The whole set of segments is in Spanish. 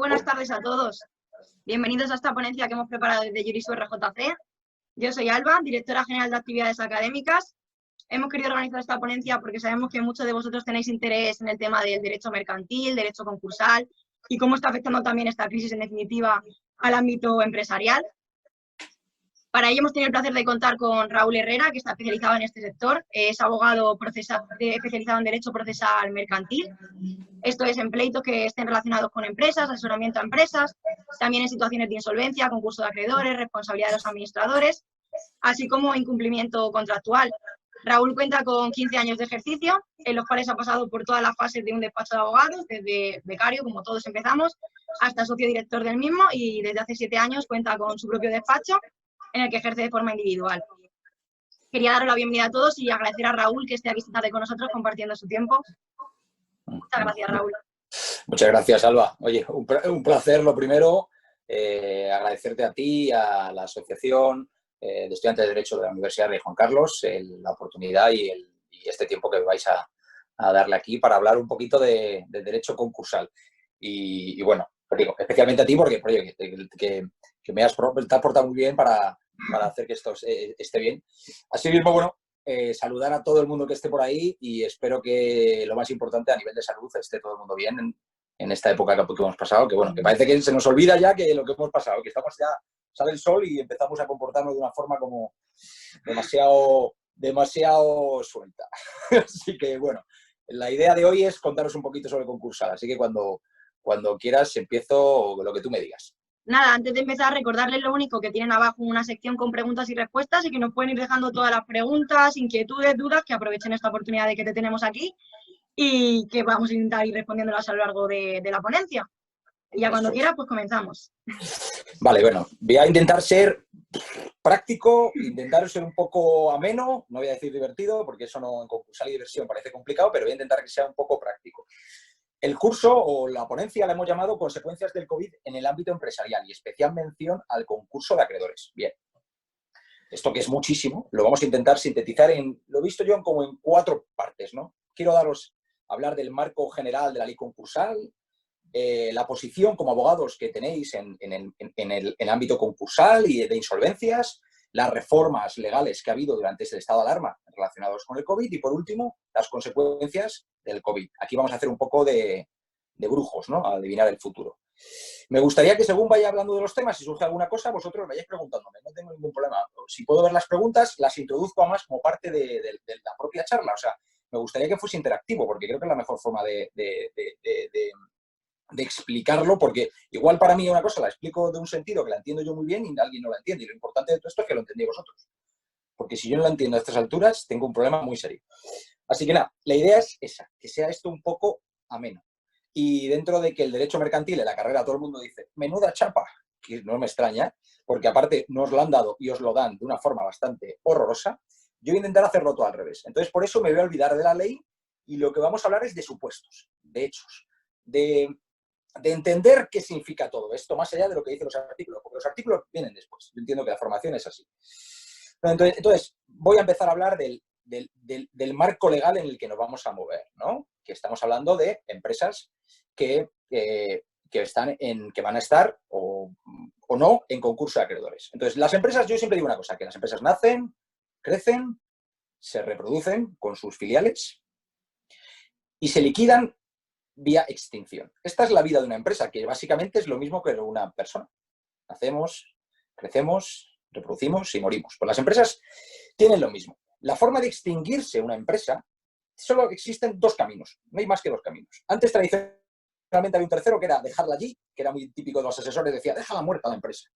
buenas tardes a todos. Bienvenidos a esta ponencia que hemos preparado desde Jurisu RJC. Yo soy Alba, directora general de actividades académicas. Hemos querido organizar esta ponencia porque sabemos que muchos de vosotros tenéis interés en el tema del derecho mercantil, derecho concursal y cómo está afectando también esta crisis, en definitiva, al ámbito empresarial. Para ello hemos tenido el placer de contar con Raúl Herrera, que está especializado en este sector. Es abogado especializado en derecho procesal mercantil. Esto es en pleitos que estén relacionados con empresas, asesoramiento a empresas, también en situaciones de insolvencia, concurso de acreedores, responsabilidad de los administradores, así como incumplimiento contractual. Raúl cuenta con 15 años de ejercicio, en los cuales ha pasado por todas las fases de un despacho de abogados, desde becario, como todos empezamos, hasta socio director del mismo, y desde hace 7 años cuenta con su propio despacho, en el que ejerce de forma individual. Quería daros la bienvenida a todos y agradecer a Raúl que esté aquí esta tarde con nosotros compartiendo su tiempo. Muchas gracias, Raúl. Muchas gracias, Alba. Oye, un placer, lo primero, agradecerte a ti, a la Asociación de Estudiantes de Derecho de la Universidad de Juan Carlos, la oportunidad y este tiempo que vais a darle aquí para hablar un poquito de derecho concursal. Y bueno, digo, especialmente a ti porque que te has portado muy bien para hacer que esto esté bien. Así mismo, bueno, saludar a todo el mundo que esté por ahí y espero que lo más importante a nivel de salud esté todo el mundo bien en esta época que hemos pasado, que bueno, que parece que se nos olvida ya que lo que hemos pasado, que estamos ya, sale el sol y empezamos a comportarnos de una forma como demasiado suelta. Así que bueno, la idea de hoy es contaros un poquito sobre concursal, así que cuando quieras empiezo lo que tú me digas. Nada, antes de empezar, recordarles lo único que tienen abajo una sección con preguntas y respuestas y que nos pueden ir dejando todas las preguntas, inquietudes, dudas, que aprovechen esta oportunidad de que te tenemos aquí y que vamos a intentar ir respondiéndolas a lo largo de la ponencia. Y ya cuando quieras, pues comenzamos. Vale, bueno, voy a intentar ser práctico, intentar ser un poco ameno, no voy a decir divertido, porque eso no en concursal y diversión parece complicado, pero voy a intentar que sea un poco práctico. El curso o la ponencia la hemos llamado Consecuencias del COVID en el ámbito empresarial y especial mención al concurso de acreedores. Bien, esto que es muchísimo, lo vamos a intentar sintetizar lo he visto yo como en 4 partes, ¿no? Quiero hablar del marco general de la ley concursal, la posición como abogados que tenéis en el ámbito concursal y de insolvencias, las reformas legales que ha habido durante ese estado de alarma relacionados con el COVID y, por último, las consecuencias del COVID. Aquí vamos a hacer un poco de brujos, ¿no? A adivinar el futuro. Me gustaría que, según vaya hablando de los temas, si surge alguna cosa, vosotros vayáis preguntándome. No tengo ningún problema. Si puedo ver las preguntas, las introduzco más como parte de la propia charla. O sea, me gustaría que fuese interactivo, porque creo que es la mejor forma de explicarlo, porque igual para mí una cosa la explico de un sentido que la entiendo yo muy bien y alguien no la entiende. Y lo importante de todo esto es que lo entendéis vosotros. Porque si yo no la entiendo a estas alturas, tengo un problema muy serio. Así que nada, la idea es esa, que sea esto un poco ameno. Y dentro de que el derecho mercantil en la carrera todo el mundo dice, menuda chapa, que no me extraña, porque aparte nos lo han dado y os lo dan de una forma bastante horrorosa, yo voy a intentar hacerlo todo al revés. Entonces, por eso me voy a olvidar de la ley y lo que vamos a hablar es de supuestos, de hechos, de entender qué significa todo esto, más allá de lo que dicen los artículos, porque los artículos vienen después. Yo entiendo que la formación es así. Entonces voy a empezar a hablar del marco legal en el que nos vamos a mover, ¿no? Que estamos hablando de empresas que van a estar o no en concurso de acreedores. Entonces, las empresas, yo siempre digo una cosa, que las empresas nacen, crecen, se reproducen con sus filiales y se liquidan vía extinción. Esta es la vida de una empresa, que básicamente es lo mismo que una persona. Nacemos, crecemos, reproducimos y morimos. Pues las empresas tienen lo mismo. La forma de extinguirse una empresa, solo existen 2 caminos, no hay más que 2 caminos. Antes, tradicionalmente, había un tercero, que era dejarla allí, que era muy típico de los asesores, decía, déjala muerta la empresa.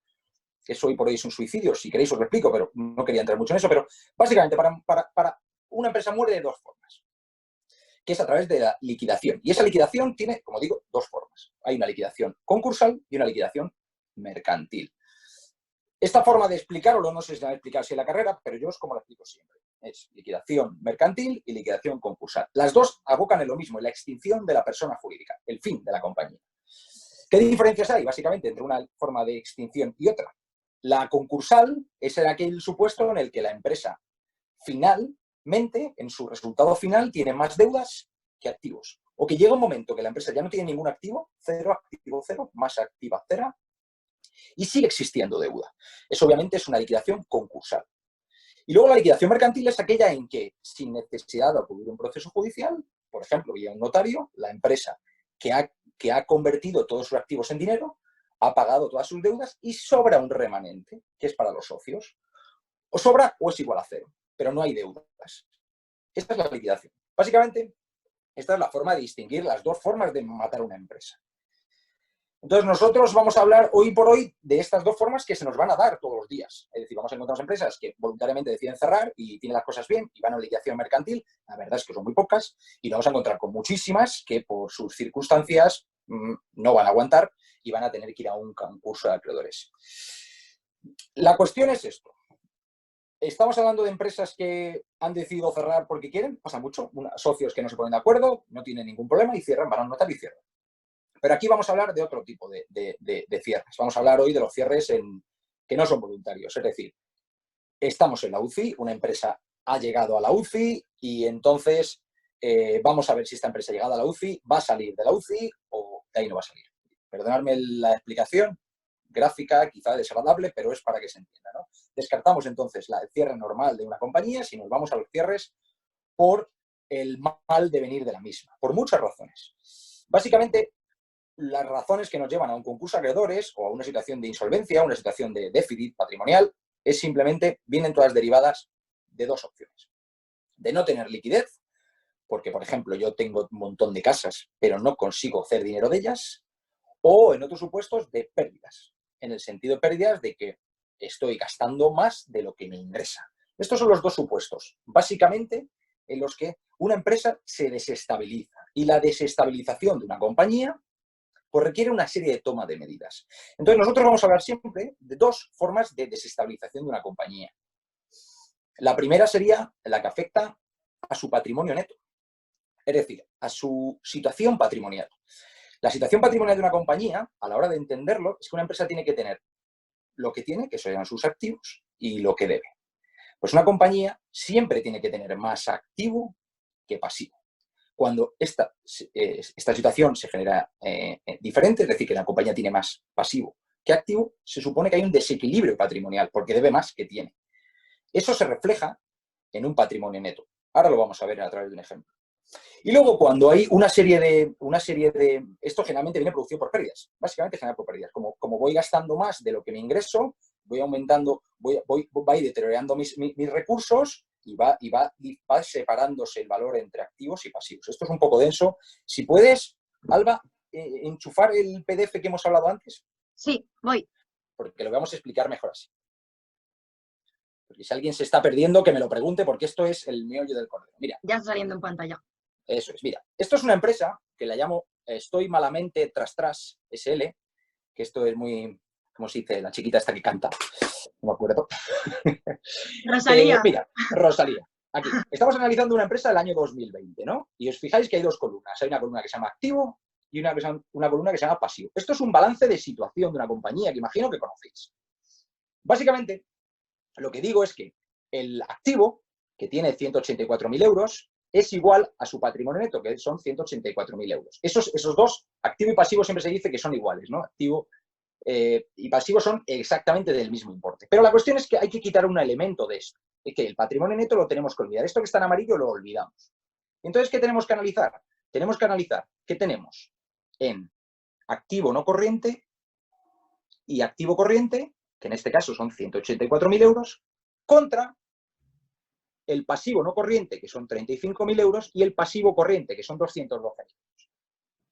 Eso hoy por hoy es un suicidio, si queréis os lo explico, pero no quería entrar mucho en eso. Pero básicamente, para una empresa muere de 2 formas, que es a través de la liquidación. Y esa liquidación tiene, como digo, 2 formas. Hay una liquidación concursal y una liquidación mercantil. Esta forma de explicarlo, no sé si la voy a explicar así en la carrera, pero yo es como la explico siempre. Es liquidación mercantil y liquidación concursal. Las 2 abocan en lo mismo, en la extinción de la persona jurídica, el fin de la compañía. ¿Qué diferencias hay, básicamente, entre una forma de extinción y otra? La concursal es aquel supuesto en el que la empresa finalmente, en su resultado final, tiene más deudas que activos. O que llega un momento que la empresa ya no tiene ningún activo, cero, activo cero, más activa cero, y sigue existiendo deuda. Eso obviamente es una liquidación concursal. Y luego la liquidación mercantil es aquella en que, sin necesidad de acudir a un proceso judicial, por ejemplo, vía un notario, la empresa que ha convertido todos sus activos en dinero, ha pagado todas sus deudas y sobra un remanente, que es para los socios. O sobra o es igual a cero, pero no hay deudas. Esta es la liquidación. Básicamente, esta es la forma de distinguir las dos formas de matar una empresa. Entonces, nosotros vamos a hablar hoy por hoy de estas dos formas que se nos van a dar todos los días. Es decir, vamos a encontrar empresas que voluntariamente deciden cerrar y tienen las cosas bien y van a liquidación mercantil. La verdad es que son muy pocas. Y nos vamos a encontrar con muchísimas que por sus circunstancias no van a aguantar y van a tener que ir a un concurso de acreedores. La cuestión es esto. Estamos hablando de empresas que han decidido cerrar porque quieren, pasa mucho, socios que no se ponen de acuerdo, no tienen ningún problema y cierran, van a notar y cierran. Pero aquí vamos a hablar de otro tipo de cierres. Vamos a hablar hoy de los cierres que no son voluntarios. Es decir, estamos en la UCI, una empresa ha llegado a la UCI y entonces vamos a ver si esta empresa llegada a la UCI va a salir de la UCI o de ahí no va a salir. Perdonadme la explicación gráfica, quizá desagradable, pero es para que se entienda, ¿no? Descartamos entonces el cierre normal de una compañía si nos vamos a los cierres por el mal devenir de la misma, por muchas razones. Básicamente, las razones que nos llevan a un concurso de acreedores o a una situación de insolvencia, una situación de déficit patrimonial, vienen todas derivadas de dos opciones. De no tener liquidez, porque, por ejemplo, yo tengo un montón de casas, pero no consigo hacer dinero de ellas, o en otros supuestos de pérdidas, en el sentido de pérdidas de que estoy gastando más de lo que me ingresa. Estos son los dos supuestos, básicamente, en los que una empresa se desestabiliza. Y la desestabilización de una compañía pues requiere una serie de toma de medidas. Entonces, nosotros vamos a hablar siempre de dos formas de desestabilización de una compañía. La primera sería la que afecta a su patrimonio neto, es decir, a su situación patrimonial. La situación patrimonial de una compañía, a la hora de entenderlo, es que una empresa tiene que tener lo que tiene, que son sus activos, y lo que debe. Pues una compañía siempre tiene que tener más activo que pasivo. Cuando esta situación se genera diferente, es decir, que la compañía tiene más pasivo que activo, se supone que hay un desequilibrio patrimonial, porque debe más que tiene. Eso se refleja en un patrimonio neto. Ahora lo vamos a ver a través de un ejemplo. Y luego, cuando hay una serie de... Esto generalmente viene producido por pérdidas. Básicamente genera por pérdidas. Como voy gastando más de lo que me ingreso, voy aumentando, va a ir deteriorando mis recursos y va separándose el valor entre activos y pasivos. Esto es un poco denso. Si puedes, Alba, enchufar el PDF que hemos hablado antes. Sí, voy. Porque lo vamos a explicar mejor así. Porque si alguien se está perdiendo, que me lo pregunte, porque esto es el meollo del cordero. Mira. Ya está saliendo en pantalla. Eso es, mira. Esto es una empresa que la llamo Estoy Malamente Tras SL, que esto es muy, ¿cómo se dice? La chiquita esta que canta. No me acuerdo. Rosalía. Mira, Rosalía. Aquí. Estamos analizando una empresa del año 2020, ¿no? Y os fijáis que hay dos columnas. Hay una columna que se llama activo y una columna que se llama pasivo. Esto es un balance de situación de una compañía que imagino que conocéis. Básicamente, lo que digo es que el activo, que tiene 184.000 euros, es igual a su patrimonio neto, que son 184.000 euros. Esos dos, activo y pasivo, siempre se dice que son iguales, ¿no? Activo y pasivo son exactamente del mismo importe. Pero la cuestión es que hay que quitar un elemento de esto, es que el patrimonio neto lo tenemos que olvidar. Esto que está en amarillo lo olvidamos. Entonces, ¿qué tenemos que analizar? Tenemos que analizar qué tenemos en activo no corriente y activo corriente, que en este caso son 184.000 euros, contra el pasivo no corriente, que son 35.000 euros, y el pasivo corriente, que son 212.000 euros.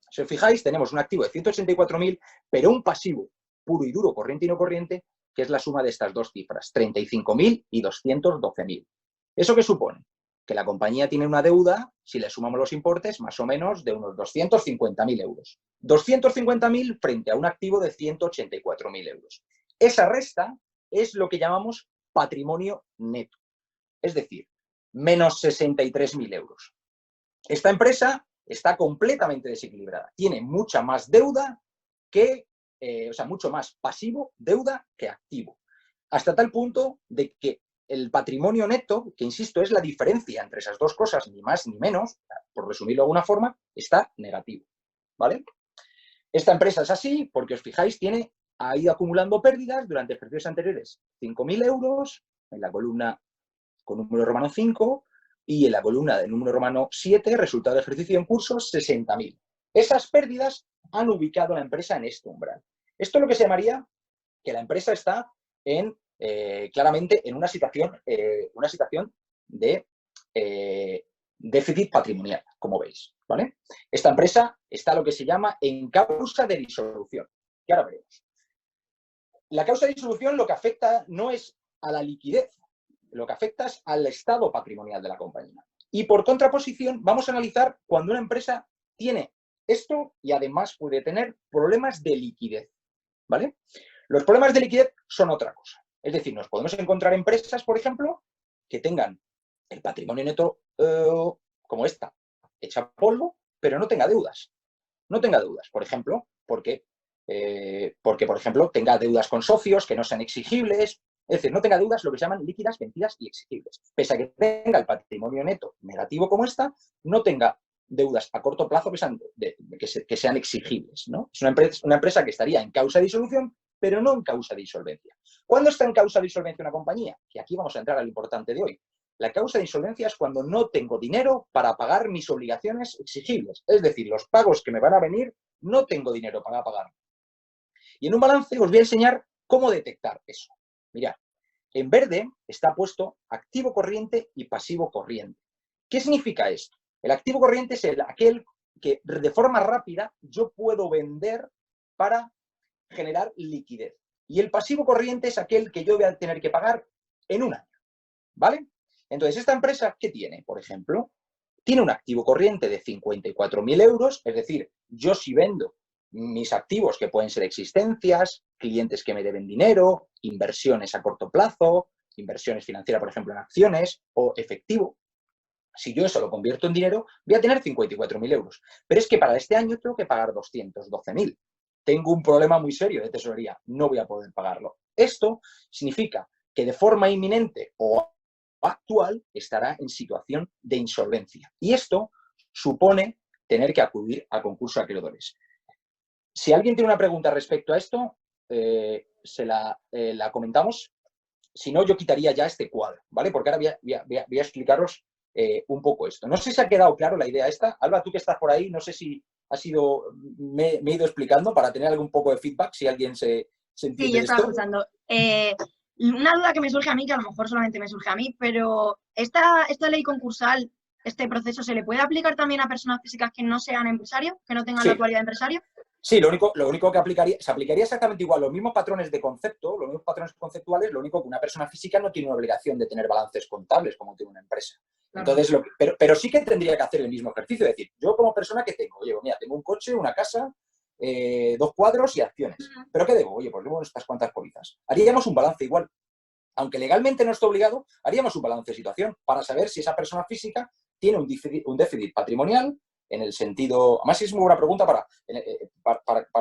Si os fijáis, tenemos un activo de 184.000, pero un pasivo puro y duro, corriente y no corriente, que es la suma de estas dos cifras, 35.000 y 212.000. ¿Eso qué supone? Que la compañía tiene una deuda, si le sumamos los importes, más o menos de unos 250.000 euros. 250.000 frente a un activo de 184.000 euros. Esa resta es lo que llamamos patrimonio neto. Es decir, menos 63.000 euros. Esta empresa está completamente desequilibrada. Tiene mucha más deuda que, mucho más pasivo, deuda, que activo. Hasta tal punto de que el patrimonio neto, que insisto, es la diferencia entre esas dos cosas, ni más ni menos, por resumirlo de alguna forma, está negativo, ¿vale? Esta empresa es así porque, os fijáis, ha ido acumulando pérdidas durante ejercicios anteriores, 5.000 euros en la columna con número romano 5 y en la columna de número romano 7, resultado de ejercicio en curso, 60.000. Esas pérdidas han ubicado a la empresa en este umbral. Esto es lo que se llamaría que la empresa está claramente en una situación de déficit patrimonial, como veis, ¿vale? Esta empresa está lo que se llama en causa de disolución, que ahora veremos. La causa de disolución lo que afecta no es a la liquidez, lo que afecta es al estado patrimonial de la compañía. Y por contraposición, vamos a analizar cuando una empresa tiene esto y además puede tener problemas de liquidez, ¿vale? Los problemas de liquidez son otra cosa. Es decir, nos podemos encontrar empresas, por ejemplo, que tengan el patrimonio neto como esta, hecha polvo, pero no tenga deudas. No tenga deudas, por ejemplo, porque, por ejemplo, tenga deudas con socios que no sean exigibles. Es decir, no tenga deudas, lo que se llaman líquidas, vencidas y exigibles. Pese a que tenga el patrimonio neto negativo como esta, no tenga deudas a corto plazo que sean exigibles, ¿no? Es una empresa que estaría en causa de disolución, pero no en causa de insolvencia. ¿Cuándo está en causa de insolvencia una compañía? Que aquí vamos a entrar al importante de hoy. La causa de insolvencia es cuando no tengo dinero para pagar mis obligaciones exigibles. Es decir, los pagos que me van a venir, no tengo dinero para pagar. Y en un balance os voy a enseñar cómo detectar eso. Mirad, en verde está puesto activo corriente y pasivo corriente. ¿Qué significa esto? El activo corriente es aquel que de forma rápida yo puedo vender para generar liquidez. Y el pasivo corriente es aquel que yo voy a tener que pagar en un año, ¿vale? Entonces, esta empresa, ¿qué tiene? Por ejemplo, tiene un activo corriente de 54.000 euros, es decir, yo si vendo mis activos, que pueden ser existencias, clientes que me deben dinero, inversiones a corto plazo, inversiones financieras, por ejemplo, en acciones o efectivo, si yo eso lo convierto en dinero, voy a tener 54.000 euros. Pero es que para este año tengo que pagar 212.000. Tengo un problema muy serio de tesorería, no voy a poder pagarlo. Esto significa que de forma inminente o actual estará en situación de insolvencia. Y esto supone tener que acudir a concurso de acreedores. Si alguien tiene una pregunta respecto a esto, la comentamos. Si no, yo quitaría ya este cuadro, ¿vale? Porque ahora voy a explicaros un poco esto. No sé si ha quedado claro la idea esta. Alba, tú que estás por ahí, no sé si me he ido explicando para tener algún poco de feedback, si alguien se entiende Sí, yo estaba esto. escuchando. Una duda que me surge a mí, que a lo mejor solamente me surge a mí, pero ¿esta ley concursal, este proceso, se le puede aplicar también a personas físicas que no sean empresarios, que no tengan la cualidad de empresario? Sí, lo único que se aplicaría exactamente igual, los mismos patrones de concepto, los mismos patrones conceptuales, lo único que una persona física no tiene una obligación de tener balances contables como tiene una empresa. Claro. Entonces, pero sí que tendría que hacer el mismo ejercicio, es decir, yo como persona que tengo, oye, mira, tengo un coche, una casa, 2 cuadros y acciones. ¿Pero qué debo? Oye, pues debo estas cuantas pólizas. Haríamos un balance igual. Aunque legalmente no esté obligado, haríamos un balance de situación para saber si esa persona física tiene un déficit patrimonial, en el sentido, además es muy buena pregunta para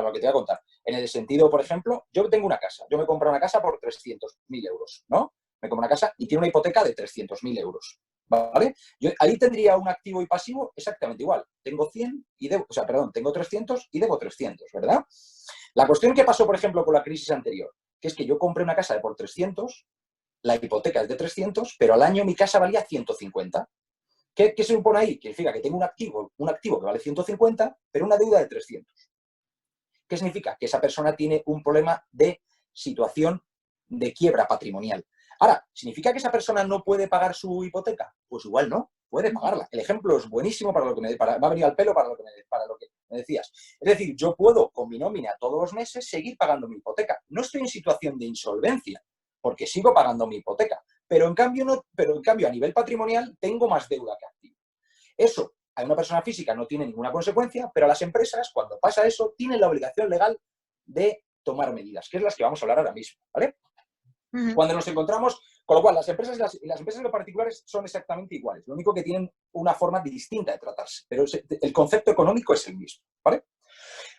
lo que te voy a contar. En el sentido, por ejemplo, yo tengo una casa, yo me compro una casa por 300.000 euros, ¿no? Me compro una casa y tiene una hipoteca de 300.000 euros, ¿vale? Yo ahí tendría un activo y pasivo exactamente igual. Tengo 100 y debo, tengo 300 y debo 300, ¿verdad? La cuestión que pasó, por ejemplo, con la crisis anterior, que es que yo compré una casa de por 300, la hipoteca es de 300, pero al año mi casa valía 150. ¿Qué se supone ahí? Que significa que tengo un activo que vale 150, pero una deuda de 300. ¿Qué significa? Que esa persona tiene un problema de situación de quiebra patrimonial. Ahora, ¿significa que esa persona no puede pagar su hipoteca? Pues igual no, puede pagarla. El ejemplo es buenísimo va a venir al pelo para lo que me decías. Es decir, yo puedo, con mi nómina todos los meses, seguir pagando mi hipoteca. No estoy en situación de insolvencia, porque sigo pagando mi hipoteca. Pero en cambio, a nivel patrimonial tengo más deuda que activo. Eso a una persona física no tiene ninguna consecuencia, pero a las empresas, cuando pasa eso, tienen la obligación legal de tomar medidas, que es las que vamos a hablar ahora mismo, ¿vale? Cuando nos encontramos, con lo cual las empresas y las empresas de particulares son exactamente iguales, lo único que tienen una forma distinta de tratarse, pero el concepto económico es el mismo, ¿vale?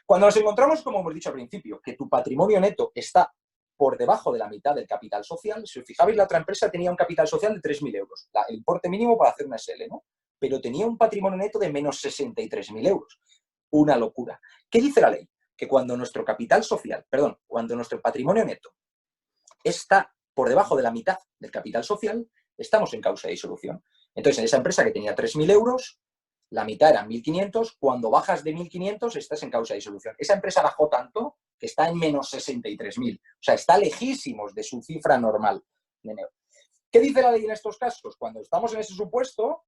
Cuando nos encontramos, como hemos dicho al principio, que tu patrimonio neto está por debajo de la mitad del capital social. Si os fijabais, la otra empresa tenía un capital social de 3.000 euros, el importe mínimo para hacer una SL, ¿no? Pero tenía un patrimonio neto de menos 63.000 euros. Una locura. ¿Qué dice la ley? Que cuando nuestro capital social, perdón, cuando nuestro patrimonio neto está por debajo de la mitad del capital social, estamos en causa de disolución. Entonces, en esa empresa que tenía 3.000 euros, la mitad eran 1.500, cuando bajas de 1.500 estás en causa de disolución. Esa empresa bajó tanto que está en menos 63.000. O sea, está lejísimos de su cifra normal de enero. ¿Qué dice la ley en estos casos? Cuando estamos en ese supuesto,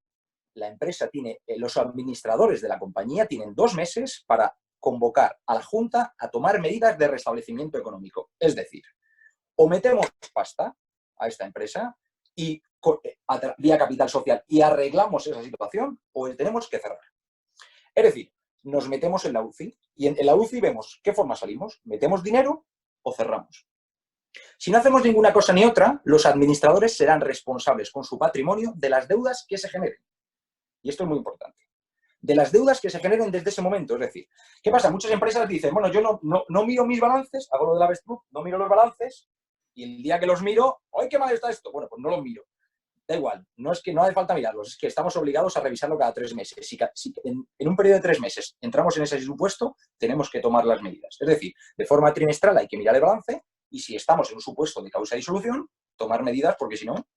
la empresa tiene, los administradores de la compañía tienen 2 meses para convocar a la Junta a tomar medidas de restablecimiento económico. Es decir, o metemos pasta a esta empresa y vía capital social y arreglamos esa situación, o tenemos que cerrar. Es decir, nos metemos en la UCI y en la UCI vemos qué forma salimos, metemos dinero o cerramos. Si no hacemos ninguna cosa ni otra, los administradores serán responsables con su patrimonio de las deudas que se generen. Y esto es muy importante. De las deudas que se generen desde ese momento. Es decir, ¿qué pasa? Muchas empresas dicen, bueno, yo no miro mis balances, hago lo de la avestruz, no miro los balances, y el día que los miro, ¡ay, qué mal está esto! Bueno, pues no los miro. Da igual, no es que no hace falta mirarlos, es que estamos obligados a revisarlo cada 3 meses. Si en un periodo de 3 meses entramos en ese supuesto, tenemos que tomar las medidas. Es decir, de forma trimestral hay que mirar el balance y si estamos en un supuesto de causa de disolución, tomar medidas porque si no,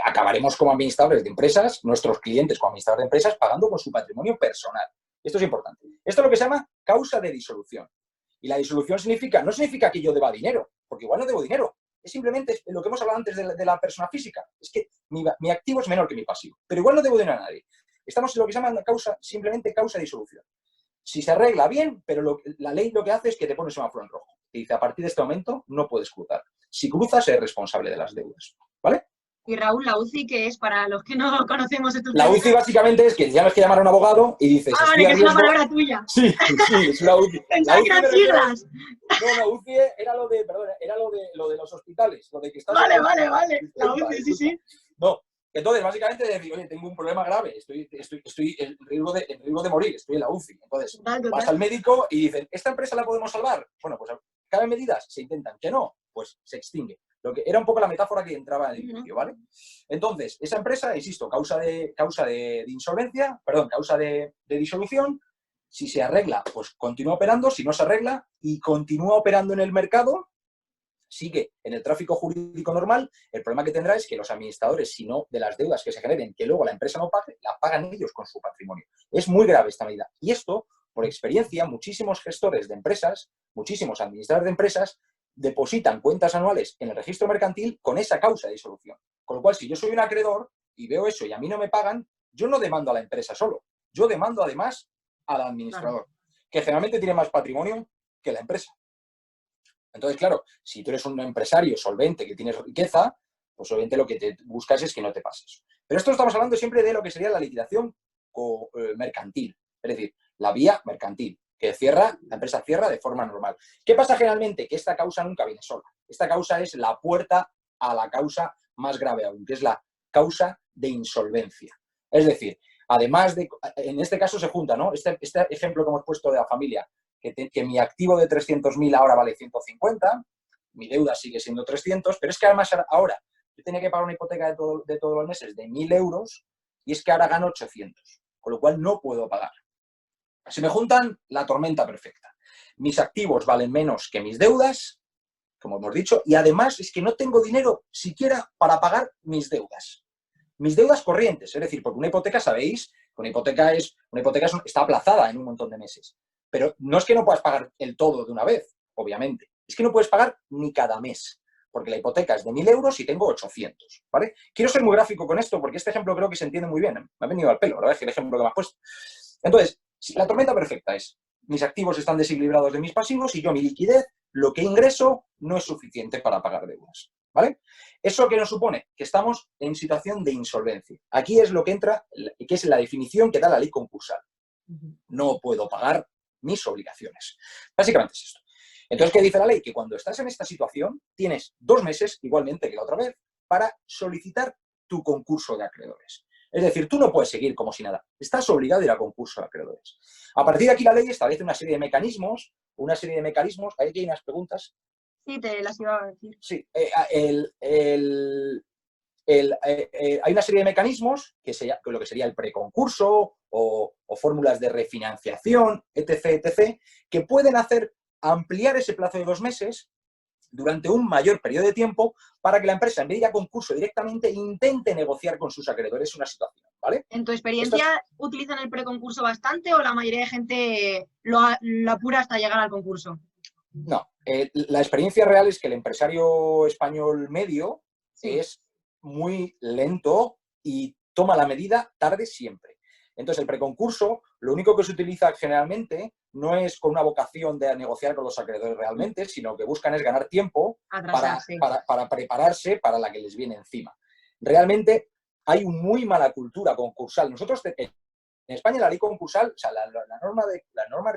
acabaremos como administradores de empresas, nuestros clientes como administradores de empresas, pagando con su patrimonio personal. Esto es importante. Esto es lo que se llama causa de disolución. Y la disolución no significa que yo deba dinero, porque igual no debo dinero. Es simplemente lo que hemos hablado antes de la persona física. Es que mi activo es menor que mi pasivo, pero igual no debo dinero a nadie. Estamos en lo que se llama simplemente causa de disolución. Si se arregla bien, pero la ley lo que hace es que te pone un semáforo en rojo. Te dice, a partir de este momento no puedes cruzar. Si cruzas, eres responsable de las deudas. ¿Vale? Y Raúl, la UCI, que es para los que no conocemos estos La UCI básicamente es que tienes que llamar a un abogado y dices... Ah, vale, que es una palabra tuya. Sí, es la UCI. Pensaba que eran siglas. No, UCI era lo de los hospitales. Lo de que estás vale. La UCI, sí. No, entonces básicamente decir, oye, tengo un problema grave, estoy en riesgo de morir, estoy en la UCI. Entonces vas al médico y dicen, ¿esta empresa la podemos salvar? Bueno, pues ¿caben medidas? Se intentan. ¿Que no? Pues se extingue. Lo que era un poco la metáfora que entraba en el inicio, ¿vale? Entonces, esa empresa, insisto, causa de insolvencia, perdón, causa de disolución. Si se arregla, pues continúa operando. Si no se arregla y continúa operando en el mercado, sigue en el tráfico jurídico normal. El problema que tendrá es que los administradores, si no de las deudas que se generen, que luego la empresa no pague, la pagan ellos con su patrimonio. Es muy grave esta medida. Y esto, por experiencia, muchísimos gestores de empresas, muchísimos administradores de empresas, depositan cuentas anuales en el registro mercantil con esa causa de disolución. Con lo cual, si yo soy un acreedor y veo eso y a mí no me pagan, yo no demando a la empresa solo. Yo demando además al administrador, que generalmente tiene más patrimonio que la empresa. Entonces, claro, si tú eres un empresario solvente que tienes riqueza, pues obviamente lo que te buscas es que no te pases. Pero esto estamos hablando siempre de lo que sería la liquidación mercantil, es decir, la vía mercantil, que la empresa cierra de forma normal. ¿Qué pasa generalmente? Que esta causa nunca viene sola. Esta causa es la puerta a la causa más grave aún, que es la causa de insolvencia. Es decir, además de, en este caso se junta, ¿no? Este ejemplo que hemos puesto de la familia, que mi activo de 300.000 ahora vale 150, mi deuda sigue siendo 300, pero es que además ahora yo tenía que pagar una hipoteca de todos los meses de 1.000 euros y es que ahora gano 800, con lo cual no puedo pagar. Se me juntan la tormenta perfecta. Mis activos valen menos que mis deudas, como hemos dicho, y además es que no tengo dinero siquiera para pagar mis deudas. Mis deudas corrientes, es decir, porque una hipoteca, sabéis, una hipoteca está aplazada en un montón de meses. Pero no es que no puedas pagar el todo de una vez, obviamente. Es que no puedes pagar ni cada mes, porque la hipoteca es de 1.000 euros y tengo 800, ¿vale? Quiero ser muy gráfico con esto, porque este ejemplo creo que se entiende muy bien. Me ha venido al pelo, la verdad es que el ejemplo que me has puesto. Entonces, la tormenta perfecta es, mis activos están desequilibrados de mis pasivos y yo mi liquidez, lo que ingreso, no es suficiente para pagar deudas, ¿vale? ¿Eso qué nos supone? Que estamos en situación de insolvencia. Aquí es lo que entra, que es la definición que da la ley concursal. No puedo pagar mis obligaciones. Básicamente es esto. Entonces, ¿qué dice la ley? Que cuando estás en esta situación, tienes 2 meses, igualmente que la otra vez, para solicitar tu concurso de acreedores. Es decir, tú no puedes seguir como si nada. Estás obligado a ir a concurso de acreedores. A partir de aquí la ley establece una serie de mecanismos. Aquí hay unas preguntas. Sí, te las iba a decir. Sí, hay una serie de mecanismos, lo que sería el preconcurso o fórmulas de refinanciación, etc., que pueden hacer ampliar ese plazo de 2 meses durante un mayor periodo de tiempo para que la empresa, en vez de ir a concurso directamente, intente negociar con sus acreedores una situación, ¿vale? ¿En tu experiencia utilizan el preconcurso bastante o la mayoría de gente lo apura hasta llegar al concurso? No, la experiencia real es que el empresario español medio Sí. es muy lento y toma la medida tarde siempre. Entonces, el preconcurso, lo único que se utiliza generalmente no es con una vocación de negociar con los acreedores realmente, sino que buscan es ganar tiempo Atrasarse. para prepararse para la que les viene encima. Realmente hay una muy mala cultura concursal. Nosotros en España la ley concursal, o sea, las normas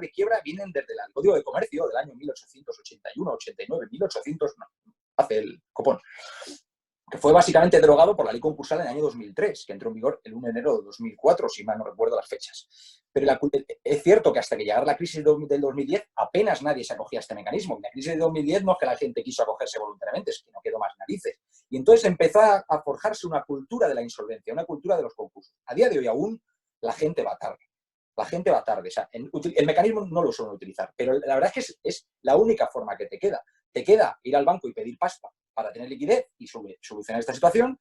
de quiebra vienen desde el Código de Comercio del año 1881, 89, 1800, no, hace el copón, que fue básicamente derogado por la ley concursal en el año 2003, que entró en vigor el 1 de enero de 2004, si mal no recuerdo las fechas. Pero es cierto que hasta que llegara la crisis del 2010, apenas nadie se acogía a este mecanismo. Y la crisis del 2010 no es que la gente quiso acogerse voluntariamente, es que no quedó más narices. Y entonces empezó a forjarse una cultura de la insolvencia, una cultura de los concursos. A día de hoy aún la gente va tarde. La gente va tarde. O sea, el mecanismo no lo suelen utilizar, pero la verdad es que es la única forma que te queda. Te queda ir al banco y pedir pasta para tener liquidez y solucionar esta situación,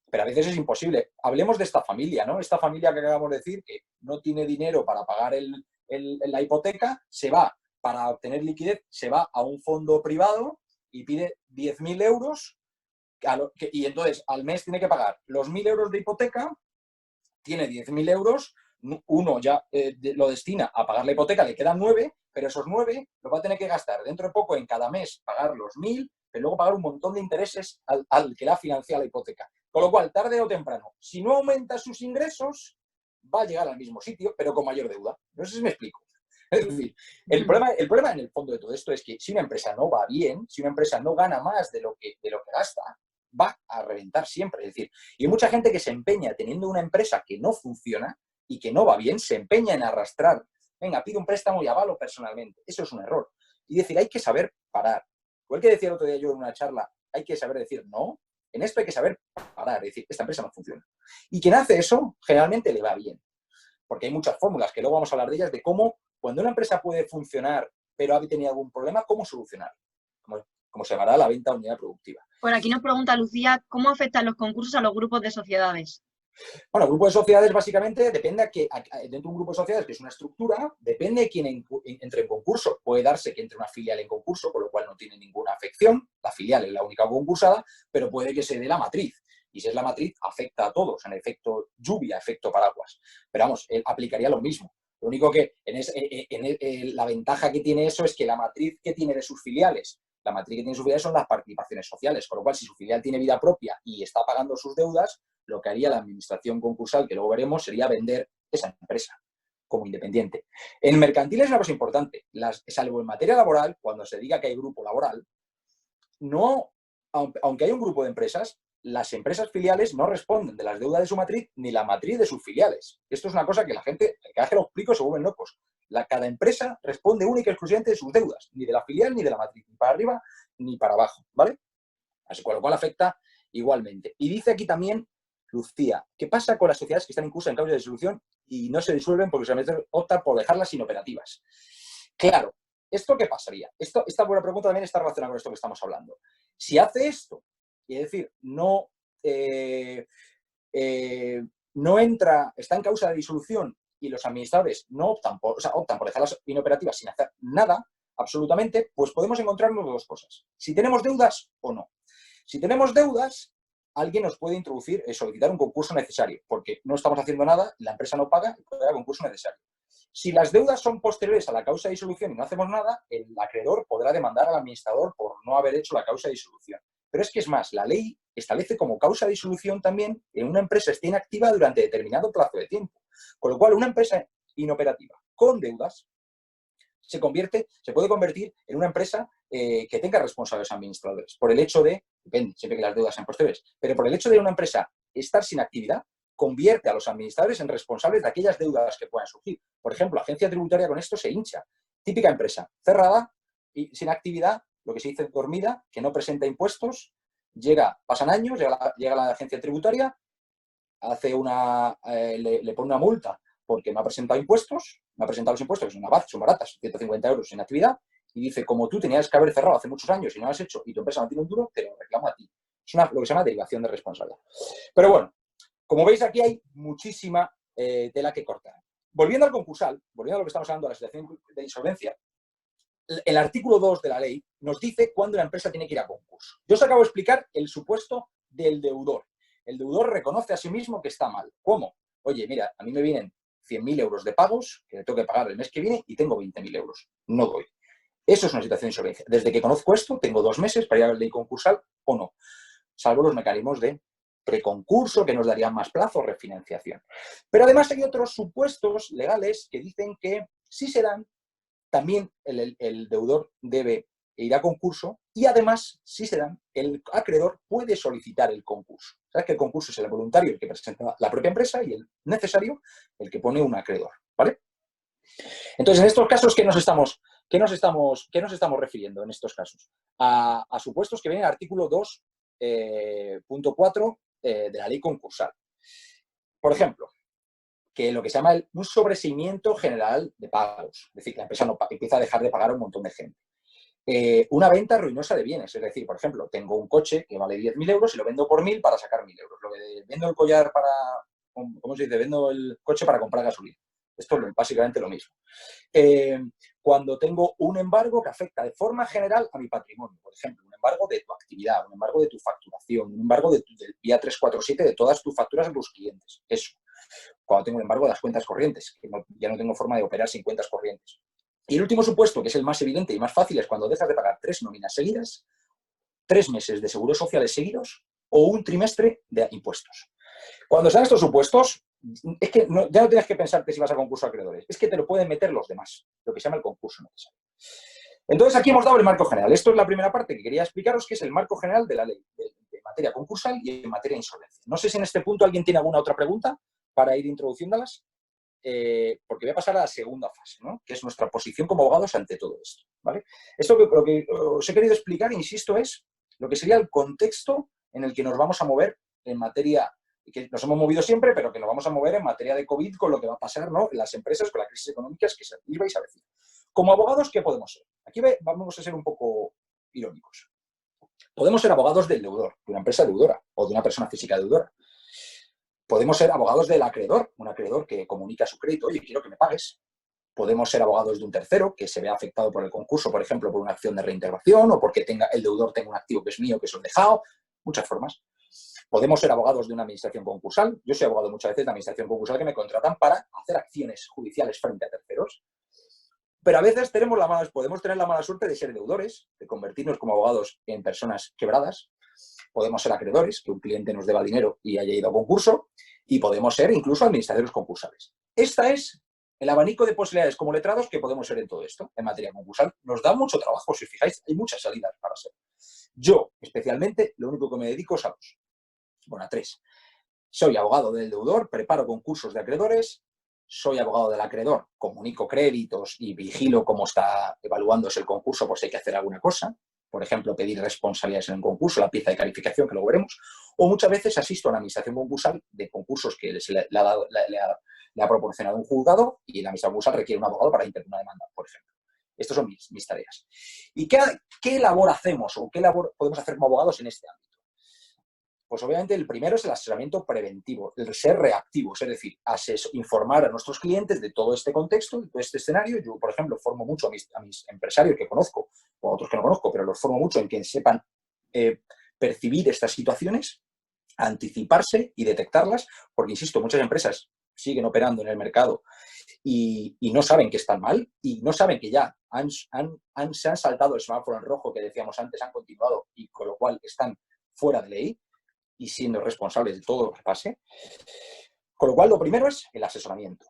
pero a veces es imposible. Hablemos de esta familia, ¿no? Esta familia que acabamos de decir, que no tiene dinero para pagar la hipoteca, se va, para obtener liquidez, se va a un fondo privado y pide 10.000 euros y entonces al mes tiene que pagar los 1.000 euros de hipoteca, tiene 10.000 euros, uno ya lo destina a pagar la hipoteca, le quedan 9, pero esos 9 los va a tener que gastar dentro de poco en cada mes, pagar los 1.000, pero luego pagar un montón de intereses al que le ha financiado la hipoteca. Con lo cual, tarde o temprano, si no aumenta sus ingresos, va a llegar al mismo sitio, pero con mayor deuda. No sé si me explico. Es decir, el problema en el fondo de todo esto es que si una empresa no va bien, si una empresa no gana más de lo que gasta, va a reventar siempre. Es decir, y hay mucha gente que se empeña teniendo una empresa que no funciona y que no va bien, se empeña en arrastrar. Venga, pido un préstamo y avalo personalmente. Eso es un error. Y decir, hay que saber parar. Igual que decía el otro día yo en una charla, hay que saber decir no. En esto hay que saber parar, es decir, esta empresa no funciona. Y quien hace eso, generalmente le va bien. Porque hay muchas fórmulas, que luego vamos a hablar de ellas, de cómo, cuando una empresa puede funcionar, pero ha tenido algún problema, cómo solucionar. Como se llamará la venta a unidad productiva. Por aquí nos pregunta Lucía, ¿cómo afectan los concursos a los grupos de sociedades? Bueno, el grupo de sociedades básicamente depende dentro de un grupo de sociedades, que es una estructura, depende de quién entre en concurso. Puede darse que entre una filial en concurso, con lo cual no tiene ninguna afección. La filial es la única concursada, pero puede que se dé la matriz. Y si es la matriz, afecta a todos, en efecto lluvia, efecto paraguas. Pero vamos, él aplicaría lo mismo. Lo único que la ventaja que tiene eso es que la matriz que tiene de sus filiales, la matriz que tiene de sus filiales son las participaciones sociales, con lo cual si su filial tiene vida propia y está pagando sus deudas, lo que haría la administración concursal, que luego veremos, sería vender esa empresa como independiente. En mercantil es una cosa importante, salvo en materia laboral, cuando se diga que hay grupo laboral, no, aunque hay un grupo de empresas, las empresas filiales no responden de las deudas de su matriz ni la matriz de sus filiales. Esto es una cosa que la gente, cada vez que lo explico, se vuelven locos. Cada empresa responde única y exclusivamente de sus deudas, ni de la filial ni de la matriz, ni para arriba ni para abajo, ¿vale? Así, con lo cual afecta igualmente. Y dice aquí también Lucía, ¿qué pasa con las sociedades que están en curso en causa de disolución y no se disuelven porque solamente optan por dejarlas inoperativas? Claro, ¿esto qué pasaría? Esta buena pregunta también está relacionada con esto que estamos hablando. Si hace esto, y es decir, no entra, está en causa de disolución y los administradores no optan por dejarlas inoperativas sin hacer nada, absolutamente, pues podemos encontrarnos dos cosas. Si tenemos deudas o no. Si tenemos deudas, alguien nos puede solicitar un concurso necesario, porque no estamos haciendo nada, la empresa no paga y puede haber concurso necesario. Si las deudas son posteriores a la causa de disolución y no hacemos nada, el acreedor podrá demandar al administrador por no haber hecho la causa de disolución. Pero es que es más, la ley establece como causa de disolución también que una empresa esté inactiva durante determinado plazo de tiempo. Con lo cual, una empresa inoperativa con deudas se puede convertir en una empresa que tenga responsables administradores. Por el hecho de, depende, siempre que las deudas sean posteriores, pero por el hecho de una empresa estar sin actividad, convierte a los administradores en responsables de aquellas deudas que puedan surgir. Por ejemplo, la agencia tributaria con esto se hincha. Típica empresa cerrada y sin actividad, lo que se dice dormida, que no presenta impuestos, pasan años, llega la agencia tributaria, hace le pone una multa porque no ha presentado impuestos, no ha presentado los impuestos, que son baratas, 150 euros en actividad, y dice, como tú tenías que haber cerrado hace muchos años y no lo has hecho, y tu empresa no tiene un duro, te lo reclamo a ti. Es lo que se llama derivación de responsabilidad. Pero bueno, como veis, aquí hay muchísima tela que cortar. Volviendo al concursal, volviendo a lo que estamos hablando de la situación de insolvencia, el artículo 2 de la ley nos dice cuándo la empresa tiene que ir a concurso. Yo os acabo de explicar el supuesto del deudor. El deudor reconoce a sí mismo que está mal. ¿Cómo? Oye, mira, a mí me vienen 100.000 euros de pagos que le tengo que pagar el mes que viene y tengo 20.000 euros. No doy. Eso es una situación de insolvencia. Desde que conozco esto, tengo 2 meses para ir a la ley concursal o no. Salvo los mecanismos de preconcurso que nos darían más plazo, refinanciación. Pero además hay otros supuestos legales que dicen que sí se dan, también el deudor debe ir a concurso y además, si se dan, el acreedor puede solicitar el concurso. ¿Sabes que el concurso es el voluntario, el que presenta la propia empresa, y el necesario, el que pone un acreedor? ¿Vale? Entonces, en estos casos, ¿qué nos estamos refiriendo en estos casos? A supuestos que vienen en el artículo 2.4 de la ley concursal. Por ejemplo, que lo que se llama un sobreseimiento general de pagos. Es decir, que la empresa no empieza a dejar de pagar a un montón de gente. Una venta ruinosa de bienes. Es decir, por ejemplo, tengo un coche que vale 10.000 euros y lo vendo por 1.000 para sacar 1.000 euros. Vendo el collar ¿cómo se dice? Vendo el coche para comprar gasolina. Esto es básicamente lo mismo. Cuando tengo un embargo que afecta de forma general a mi patrimonio, por ejemplo, un embargo de tu actividad, un embargo de tu facturación, un embargo del vía 347 de todas tus facturas a tus clientes. Eso. Cuando tengo un embargo de las cuentas corrientes, que ya no tengo forma de operar sin cuentas corrientes. Y el último supuesto, que es el más evidente y más fácil, es cuando dejas de pagar 3 nóminas seguidas, 3 meses de seguros sociales seguidos o un trimestre de impuestos. Cuando están estos supuestos, es que ya no tienes que pensar que si vas a concurso de acreedores, es que te lo pueden meter los demás, lo que se llama el concurso necesario. Entonces, aquí hemos dado el marco general. Esto es la primera parte que quería explicaros, que es el marco general de la ley, de materia concursal y en materia de insolvencia. No sé si en este punto alguien tiene alguna otra pregunta para ir introduciéndolas, porque voy a pasar a la segunda fase, ¿no? Que es nuestra posición como abogados ante todo esto, ¿vale? Esto lo que os he querido explicar, insisto, es lo que sería el contexto en el que nos vamos a mover en materia, que nos hemos movido siempre, pero que nos vamos a mover en materia de COVID con lo que va a pasar, ¿no? En las empresas, con la crisis económica que se iba y se avecina. Como abogados, ¿qué podemos ser? Aquí vamos a ser un poco irónicos. Podemos ser abogados del deudor, de una empresa deudora o de una persona física deudora. Podemos ser abogados del acreedor, un acreedor que comunica su crédito, oye, quiero que me pagues. Podemos ser abogados de un tercero que se vea afectado por el concurso, por ejemplo, por una acción de reintegración o porque el deudor tenga un activo que es mío, que es un dejado. Muchas formas. Podemos ser abogados de una administración concursal. Yo soy abogado muchas veces de administración concursal que me contratan para hacer acciones judiciales frente a terceros. Pero a veces podemos tener la mala suerte de ser deudores, de convertirnos como abogados en personas quebradas. Podemos ser acreedores, que un cliente nos deba dinero y haya ido a concurso, y podemos ser incluso administradores concursales. Este es el abanico de posibilidades como letrados que podemos ser en todo esto, en materia concursal. Nos da mucho trabajo, si os fijáis, hay muchas salidas para ser. Yo, especialmente, lo único que me dedico es a 2. Bueno, a 3. Soy abogado del deudor, preparo concursos de acreedores, soy abogado del acreedor, comunico créditos y vigilo cómo está evaluándose el concurso por si hay que hacer alguna cosa. Por ejemplo, pedir responsabilidades en el concurso, la pieza de calificación, que luego veremos. O muchas veces asisto a la administración concursal de concursos que le ha proporcionado un juzgado y la administración concursal requiere un abogado para interponer una demanda, por ejemplo. Estas son mis tareas. ¿Y qué labor hacemos o qué labor podemos hacer como abogados en este ámbito? Pues obviamente el primero es el asesoramiento preventivo, el ser reactivos, es decir, informar a nuestros clientes de todo este contexto, de todo este escenario. Yo, por ejemplo, formo mucho a mis empresarios que conozco, o a otros que no conozco, pero los formo mucho en que sepan percibir estas situaciones, anticiparse y detectarlas, porque, insisto, muchas empresas siguen operando en el mercado y no saben que están mal y no saben que ya se han saltado el semáforo en rojo que decíamos antes, han continuado y con lo cual están fuera de ley y siendo responsables de todo lo que pase. Con lo cual, lo primero es el asesoramiento.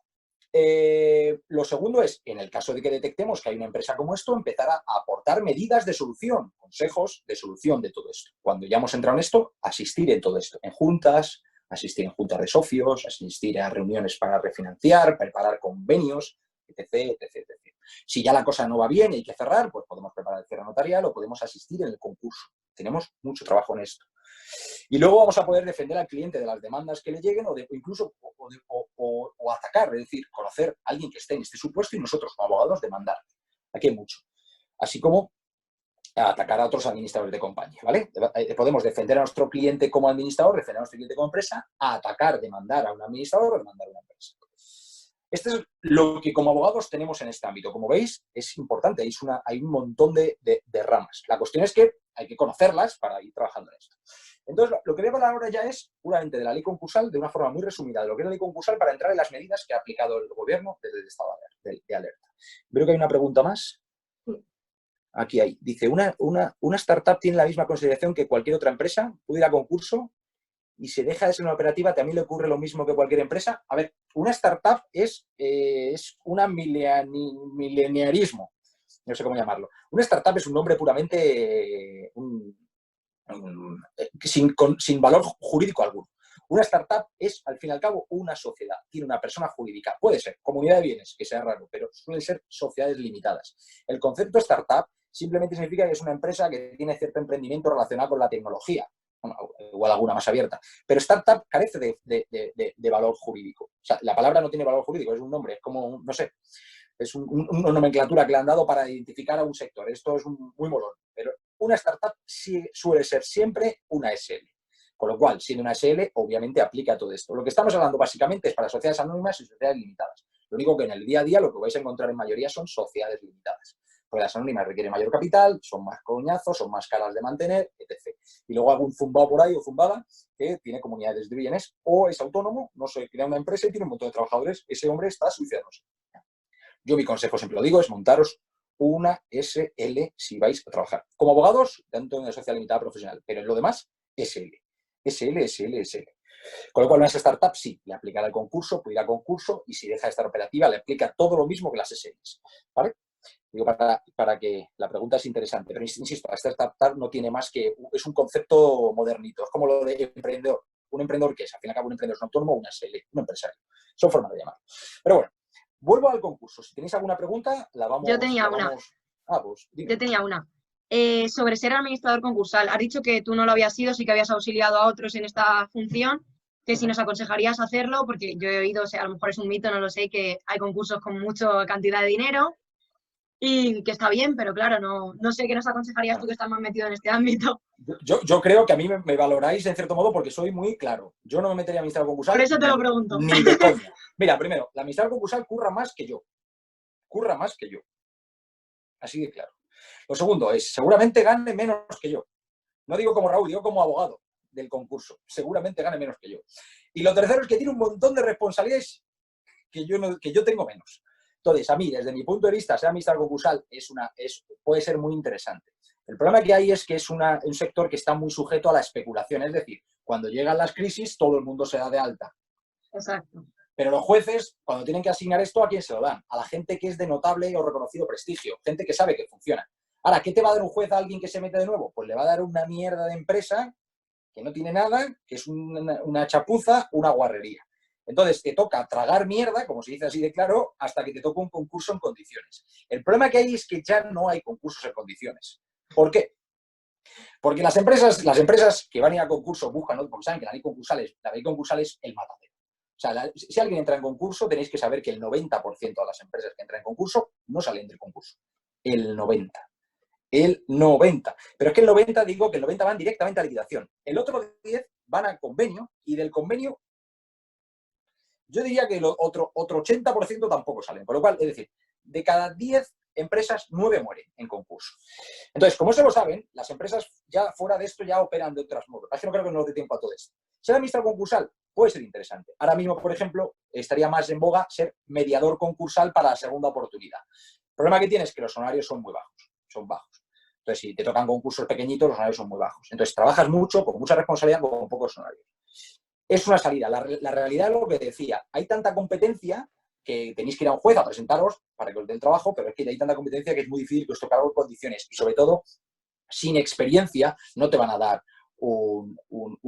Lo segundo es, en el caso de que detectemos que hay una empresa como esto, empezar a aportar medidas de solución, consejos de solución de todo esto. Cuando ya hemos entrado en esto, asistir en todo esto, en juntas, asistir en juntas de socios, asistir a reuniones para refinanciar, preparar convenios, etc, etc, etc. Si ya la cosa no va bien y hay que cerrar, pues podemos preparar el cierre notarial o podemos asistir en el concurso. Tenemos mucho trabajo en esto. Y luego vamos a poder defender al cliente de las demandas que le lleguen o incluso atacar, es decir, conocer a alguien que esté en este supuesto y nosotros como abogados demandar. Aquí hay mucho. Así como atacar a otros administradores de compañía, ¿vale? Podemos defender a nuestro cliente como administrador, defender a nuestro cliente como empresa, atacar, demandar a un administrador o demandar a una empresa. Esto es lo que como abogados tenemos en este ámbito. Como veis, es importante, hay un montón de ramas. La cuestión es que hay que conocerlas para ir trabajando en esto. Entonces, lo que voy a hablar ahora ya es puramente de la ley concursal, de una forma muy resumida, de lo que es la ley concursal, para entrar en las medidas que ha aplicado el gobierno desde el estado de alerta. Veo que hay una pregunta más. Aquí hay. Dice, una startup tiene la misma consideración que cualquier otra empresa, puede ir a concurso y si deja de ser una operativa, ¿también le ocurre lo mismo que cualquier empresa? A ver, una startup es un mileniarismo, no sé cómo llamarlo. Una startup es un nombre puramente sin valor jurídico alguno. Una startup es, al fin y al cabo, una sociedad. Tiene una persona jurídica. Puede ser comunidad de bienes, que sea raro, pero suelen ser sociedades limitadas. El concepto startup simplemente significa que es una empresa que tiene cierto emprendimiento relacionado con la tecnología. Bueno, igual alguna más abierta. Pero startup carece de valor jurídico. O sea, la palabra no tiene valor jurídico, es un nombre, es como, no sé, es una nomenclatura que le han dado para identificar a un sector. Esto es muy molón. Pero una startup sí suele ser siempre una SL. Con lo cual, siendo una SL, obviamente aplica todo esto. Lo que estamos hablando básicamente es para sociedades anónimas y sociedades limitadas. Lo único que en el día a día lo que vais a encontrar en mayoría son sociedades limitadas. Porque las anónimas requieren mayor capital, son más coñazos, son más caras de mantener, etc. Y luego algún zumbado por ahí o zumbada que tiene comunidades de bienes o es autónomo, no se crea una empresa y tiene un montón de trabajadores, ese hombre está suicidándose. Yo mi consejo, siempre lo digo, es montaros una SL si vais a trabajar. Como abogados, tanto en la sociedad limitada profesional, pero en lo demás, SL. SL, SL, SL. Con lo cual, una startup sí, le aplicará el concurso, puede ir a concurso y si deja de estar operativa, le aplica todo lo mismo que las SLs. ¿Vale? Digo, para que la pregunta es interesante, pero insisto, la startup no tiene más que, es un concepto modernito, es como lo de emprendedor. Un emprendedor que es, al fin y al cabo, un emprendedor es un autónomo, una SL, un empresario. Son formas de llamarlo. Pero bueno, vuelvo al concurso. Si tenéis alguna pregunta, la vamos... Yo tenía una. Pues dime. Yo tenía una. Sobre ser administrador concursal. Has dicho que tú no lo habías sido, sí que habías auxiliado a otros en esta función, que si nos aconsejarías hacerlo, porque yo he oído, o sea, a lo mejor es un mito, no lo sé, que hay concursos con mucha cantidad de dinero y que está bien, pero claro, no sé qué nos aconsejarías tú que estás más metido en este ámbito. Yo creo que a mí me valoráis en cierto modo porque soy muy claro. Yo no me metería a administrador concursal. Por eso te lo pregunto. Ni de coña. Mira, primero, la administrador concursal curra más que yo. Curra más que yo. Así de claro. Lo segundo es, seguramente gane menos que yo. No digo como Raúl, digo como abogado del concurso. Seguramente gane menos que yo. Y lo tercero es que tiene un montón de responsabilidades que yo tengo menos. Entonces, a mí, desde mi punto de vista, ser administrador concursal puede ser muy interesante. El problema que hay es que es un sector que está muy sujeto a la especulación. Es decir, cuando llegan las crisis, todo el mundo se da de alta. Exacto. Pero los jueces, cuando tienen que asignar esto, ¿a quién se lo dan? A la gente que es de notable o reconocido prestigio. Gente que sabe que funciona. Ahora, ¿qué te va a dar un juez a alguien que se mete de nuevo? Pues le va a dar una mierda de empresa que no tiene nada, que es una chapuza, una guarrería. Entonces, te toca tragar mierda, como se dice así de claro, hasta que te toca un concurso en condiciones. El problema que hay es que ya no hay concursos en condiciones. ¿Por qué? Porque las empresas que van a ir a concurso buscan, ¿no? Porque saben que la ley concursal es el matadero. O sea, si alguien entra en concurso, tenéis que saber que el 90% de las empresas que entran en concurso no salen del concurso. El 90%. El 90%. Pero es que el 90%, digo que el 90% van directamente a liquidación. El otro 10% van a convenio y del convenio yo diría que el otro 80% tampoco salen. Por lo cual, es decir, de cada 10 empresas, 9 mueren en concurso. Entonces, como se lo saben, las empresas ya fuera de esto ya operan de otros modos. Es que no creo que nos dé tiempo a todo esto. Ser administrador concursal puede ser interesante. Ahora mismo, por ejemplo, estaría más en boga ser mediador concursal para la segunda oportunidad. El problema que tiene es que los honorarios son muy bajos. Son bajos. Entonces, si te tocan concursos pequeñitos, los honorarios son muy bajos. Entonces, trabajas mucho, con mucha responsabilidad, con pocos honorarios. Es una salida. La realidad es lo que decía. Hay tanta competencia que tenéis que ir a un juez a presentaros para que os dé el trabajo, pero es que hay tanta competencia que es muy difícil que os toque algo en condiciones. Y sobre todo, sin experiencia, no te van a dar un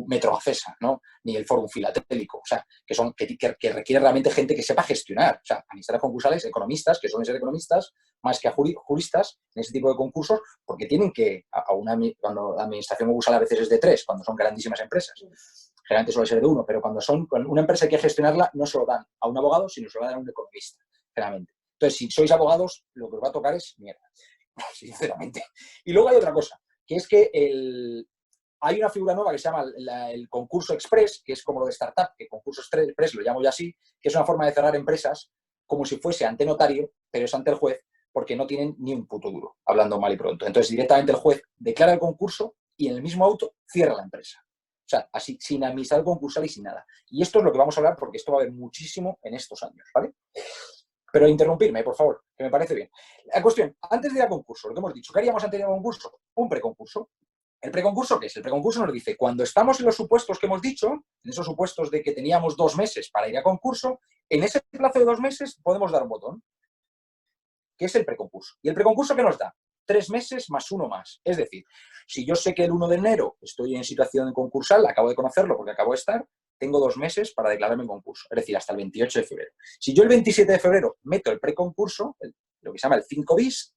Metro Acesa, ¿no? Ni el Fórum Filatélico, o sea, que requiere realmente gente que sepa gestionar, o sea, administradores concursales, economistas, que suelen ser economistas, más que a juristas en ese tipo de concursos, porque tienen que, cuando la administración concursal a veces es de 3, cuando son grandísimas empresas, generalmente suele ser de 1, pero cuando una empresa hay que gestionarla, no se lo dan a un abogado, sino se lo dan a un economista, generalmente. Entonces, si sois abogados, lo que os va a tocar es mierda, sinceramente. Y luego hay otra cosa, que es que hay una figura nueva que se llama el concurso express, que es como lo de startup, que concurso express lo llamo yo así, que es una forma de cerrar empresas como si fuese ante notario, pero es ante el juez, porque no tienen ni un puto duro, hablando mal y pronto. Entonces, directamente el juez declara el concurso y en el mismo auto cierra la empresa. O sea, así, sin administrador concursal y sin nada. Y esto es lo que vamos a hablar porque esto va a haber muchísimo en estos años, ¿vale? Pero interrumpirme, por favor, que me parece bien. La cuestión, antes de ir a concurso, lo que hemos dicho, ¿qué haríamos antes de ir a concurso? Un preconcurso. ¿El preconcurso qué es? El preconcurso nos dice, cuando estamos en los supuestos que hemos dicho, en esos supuestos de que teníamos 2 meses para ir a concurso, en ese plazo de 2 meses podemos dar un botón, que es el preconcurso. ¿Y el preconcurso qué nos da? 3 meses más 1 más. Es decir, si yo sé que el 1 de enero estoy en situación concursal, acabo de conocerlo porque acabo de estar, tengo 2 meses para declararme en concurso, es decir, hasta el 28 de febrero. Si yo el 27 de febrero meto el preconcurso, lo que se llama el 5 bis,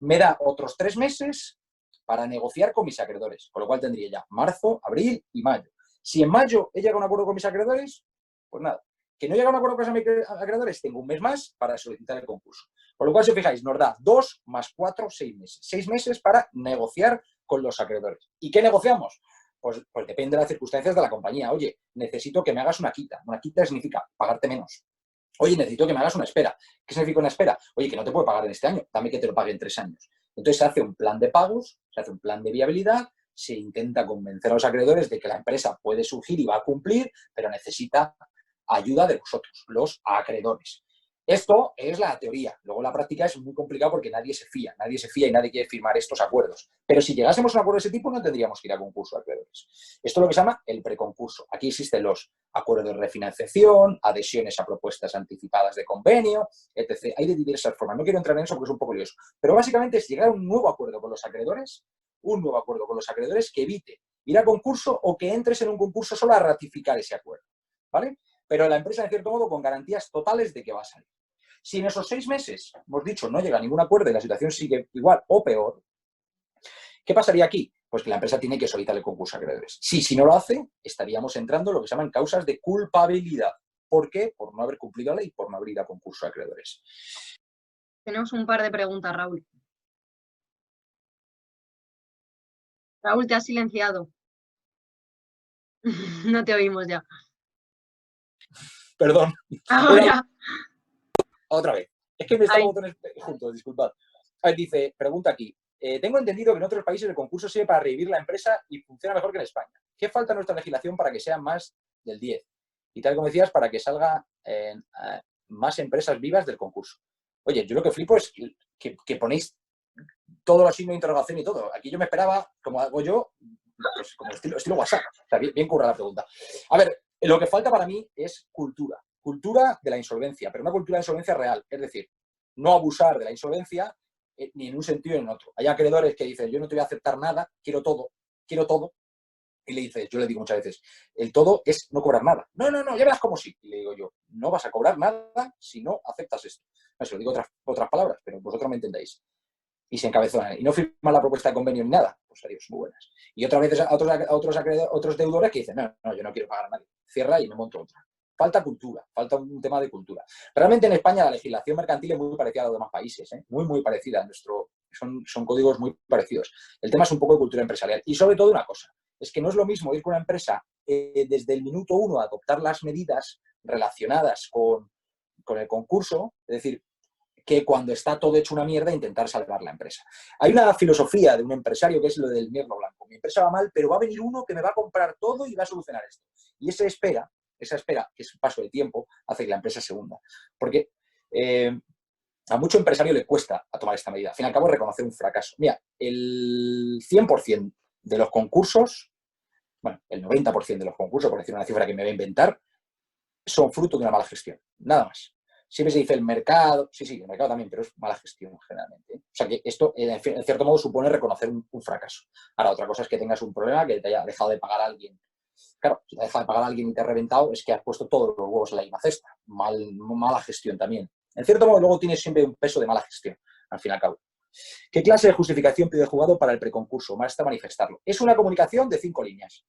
me da otros 3 meses para negociar con mis acreedores, con lo cual tendría ya marzo, abril y mayo. Si en mayo he llegado a un acuerdo con mis acreedores, pues nada. Que no he llegado a un acuerdo con mis acreedores, tengo un mes más para solicitar el concurso. Por lo cual, si os fijáis, nos da 2 más 4, 6 meses. 6 meses para negociar con los acreedores. ¿Y qué negociamos? Pues depende de las circunstancias de la compañía. Oye, necesito que me hagas una quita. Una quita significa pagarte menos. Oye, necesito que me hagas una espera. ¿Qué significa una espera? Oye, que no te puedo pagar en este año, dame que te lo pague en 3 años. Entonces se hace un plan de pagos, se hace un plan de viabilidad, se intenta convencer a los acreedores de que la empresa puede surgir y va a cumplir, pero necesita ayuda de vosotros, los acreedores. Esto es la teoría. Luego la práctica es muy complicada porque nadie se fía y nadie quiere firmar estos acuerdos. Pero si llegásemos a un acuerdo de ese tipo, no tendríamos que ir a concurso de acreedores. Esto es lo que se llama el preconcurso. Aquí existen los acuerdos de refinanciación, adhesiones a propuestas anticipadas de convenio, etc. Hay de diversas formas. No quiero entrar en eso porque es un poco lioso. Pero básicamente es llegar a un nuevo acuerdo con los acreedores, que evite ir a concurso o que entres en un concurso solo a ratificar ese acuerdo. ¿Vale? Pero la empresa, en cierto modo, con garantías totales de que va a salir. Si en esos 6 meses, hemos dicho, no llega a ningún acuerdo y la situación sigue igual o peor, ¿qué pasaría aquí? Pues que la empresa tiene que solicitar el concurso a acreedores. Si no lo hace, estaríamos entrando en lo que se llaman causas de culpabilidad. ¿Por qué? Por no haber cumplido la ley, por no haber ido a concurso a acreedores. Tenemos un par de preguntas, Raúl. Raúl, te has silenciado. No te oímos ya. Perdón. Ahora. Otra vez. Es que me están botones juntos, disculpad. A ver, dice, pregunta aquí. Tengo entendido que en otros países el concurso sirve para revivir la empresa y funciona mejor que en España. ¿Qué falta en nuestra legislación para que sea más del 10? Y tal como decías, para que salga más empresas vivas del concurso. Oye, yo lo que flipo es que ponéis todos los signos de interrogación y todo. Aquí yo me esperaba, como hago yo, pues como estilo WhatsApp. O sea, bien curra la pregunta. A ver, lo que falta para mí es cultura. Cultura de la insolvencia, pero una cultura de insolvencia real. Es decir, no abusar de la insolvencia ni en un sentido ni en otro. Hay acreedores que dicen, yo no te voy a aceptar nada, quiero todo. Y le dices, yo le digo muchas veces, el todo es no cobrar nada. No, ya verás cómo sí. Y le digo yo, no vas a cobrar nada si no aceptas esto. No, se lo digo otras palabras, pero vosotros me entendéis. Y se encabezonan. Y no firman la propuesta de convenio ni nada. Pues adiós, muy buenas. Y otras veces a otros deudores que dicen, no, yo no quiero pagar a nadie. Cierra y me monto otra. Falta cultura, falta un tema de cultura. Realmente en España la legislación mercantil es muy parecida a los demás países, ¿eh? Muy parecida. Son códigos muy parecidos. El tema es un poco de cultura empresarial. Y sobre todo una cosa, es que no es lo mismo ir con una empresa desde el minuto 1 a adoptar las medidas relacionadas con el concurso, es decir, que cuando está todo hecho una mierda intentar salvar la empresa. Hay una filosofía de un empresario que es lo del invierno blanco. Mi empresa va mal, pero va a venir uno que me va a comprar todo y va a solucionar esto. Y esa espera, que es un paso de tiempo, hace que la empresa se hunda. Porque a mucho empresario le cuesta a tomar esta medida. Al fin y al cabo, reconocer un fracaso. Mira, el 100% de los concursos, bueno, el 90% de los concursos, por decir una cifra que me voy a inventar, son fruto de una mala gestión. Nada más. Siempre se dice el mercado, sí, el mercado también, pero es mala gestión generalmente. O sea que esto, en cierto modo, supone reconocer un fracaso. Ahora, otra cosa es que tengas un problema, que te haya dejado de pagar a alguien. Claro, si te ha dejado de pagar a alguien y te ha reventado, es que has puesto todos los huevos en la misma cesta. Mala gestión también. En cierto modo, luego tienes siempre un peso de mala gestión, al fin y al cabo. ¿Qué clase de justificación pide el juzgado para el preconcurso? Basta manifestarlo. Es una comunicación de 5 líneas.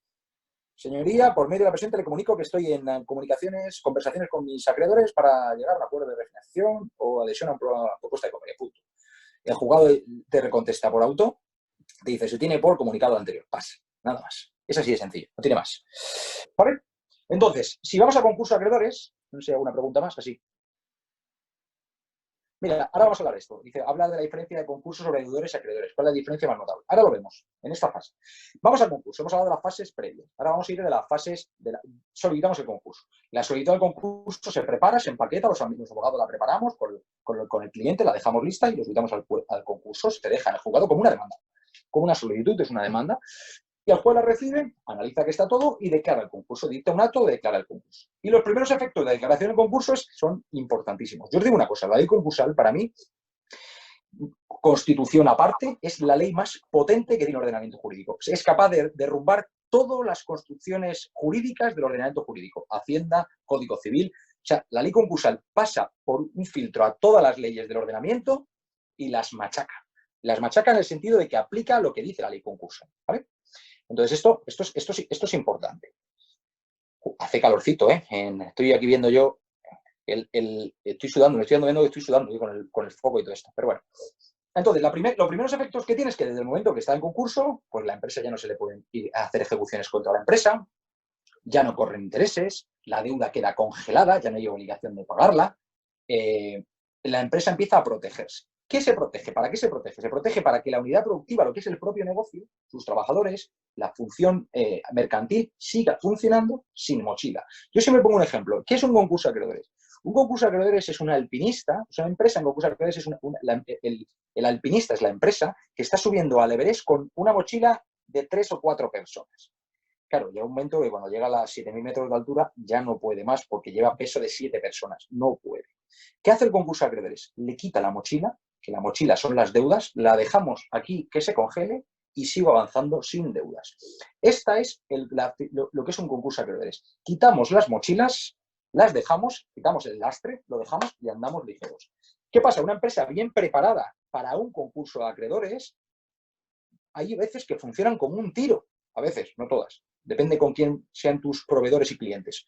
Señoría, por medio de la presente le comunico que estoy en conversaciones con mis acreedores para llegar a un acuerdo de refinanciación o adhesión a una propuesta de convenio. Punto. El juzgado te recontesta por auto, te dice, se tiene por comunicado anterior. Pasa, nada más. Es así de sencillo, no tiene más. ¿Vale? Entonces, si vamos a concurso de acreedores, no sé si hay alguna pregunta más, así. Mira, ahora vamos a hablar de esto. Dice, habla de la diferencia de concurso sobre deudores y acreedores. ¿Cuál es la diferencia más notable? Ahora lo vemos, en esta fase. Vamos al concurso. Hemos hablado de las fases previas. Ahora vamos a ir de las fases solicitamos el concurso. La solicitud del concurso se prepara, se empaqueta, los abogados la preparamos con el cliente, la dejamos lista y lo solicitamos al concurso. Se deja en el juzgado como una demanda. Como una solicitud, es una demanda. Y el juez la recibe, analiza que está todo y declara el concurso. Dicta un acto de declarar el concurso. Y los primeros efectos de la declaración del concurso son importantísimos. Yo os digo una cosa, la ley concursal para mí, Constitución aparte, es la ley más potente que tiene el ordenamiento jurídico. Es capaz de derrumbar todas las construcciones jurídicas del ordenamiento jurídico. Hacienda, Código Civil. O sea, la ley concursal pasa por un filtro a todas las leyes del ordenamiento y las machaca. Las machaca en el sentido de que aplica lo que dice la ley concursal, ¿vale? Entonces, esto es importante. Hace calorcito, ¿eh? Estoy aquí viendo yo, estoy sudando, me estoy dando viendo que estoy sudando con el foco y todo esto. Pero bueno. Entonces, los primeros efectos que tiene es que desde el momento que está en concurso, pues la empresa ya no se le pueden ir a hacer ejecuciones contra la empresa, ya no corren intereses, la deuda queda congelada, ya no hay obligación de pagarla, la empresa empieza a protegerse. ¿Qué se protege? ¿Para qué se protege? Se protege para que la unidad productiva, lo que es el propio negocio, sus trabajadores, la función mercantil, siga funcionando sin mochila. Yo siempre pongo un ejemplo. ¿Qué es un concurso de acreedores? Un concurso de acreedores es un alpinista, o sea, una empresa en concurso de acreedores es el alpinista es la empresa que está subiendo al Everest con una mochila de 3 o 4 personas. Claro, llega un momento que cuando llega a las 7.000 metros de altura ya no puede más porque lleva peso de 7 personas. No puede. ¿Qué hace el concurso de acreedores? Le quita la mochila, que la mochila son las deudas, la dejamos aquí que se congele y sigo avanzando sin deudas. Esta es lo que es un concurso de acreedores. Quitamos las mochilas, las dejamos, quitamos el lastre, lo dejamos y andamos ligeros. ¿Qué pasa? Una empresa bien preparada para un concurso de acreedores, hay veces que funcionan como un tiro. A veces, no todas. Depende con quién sean tus proveedores y clientes.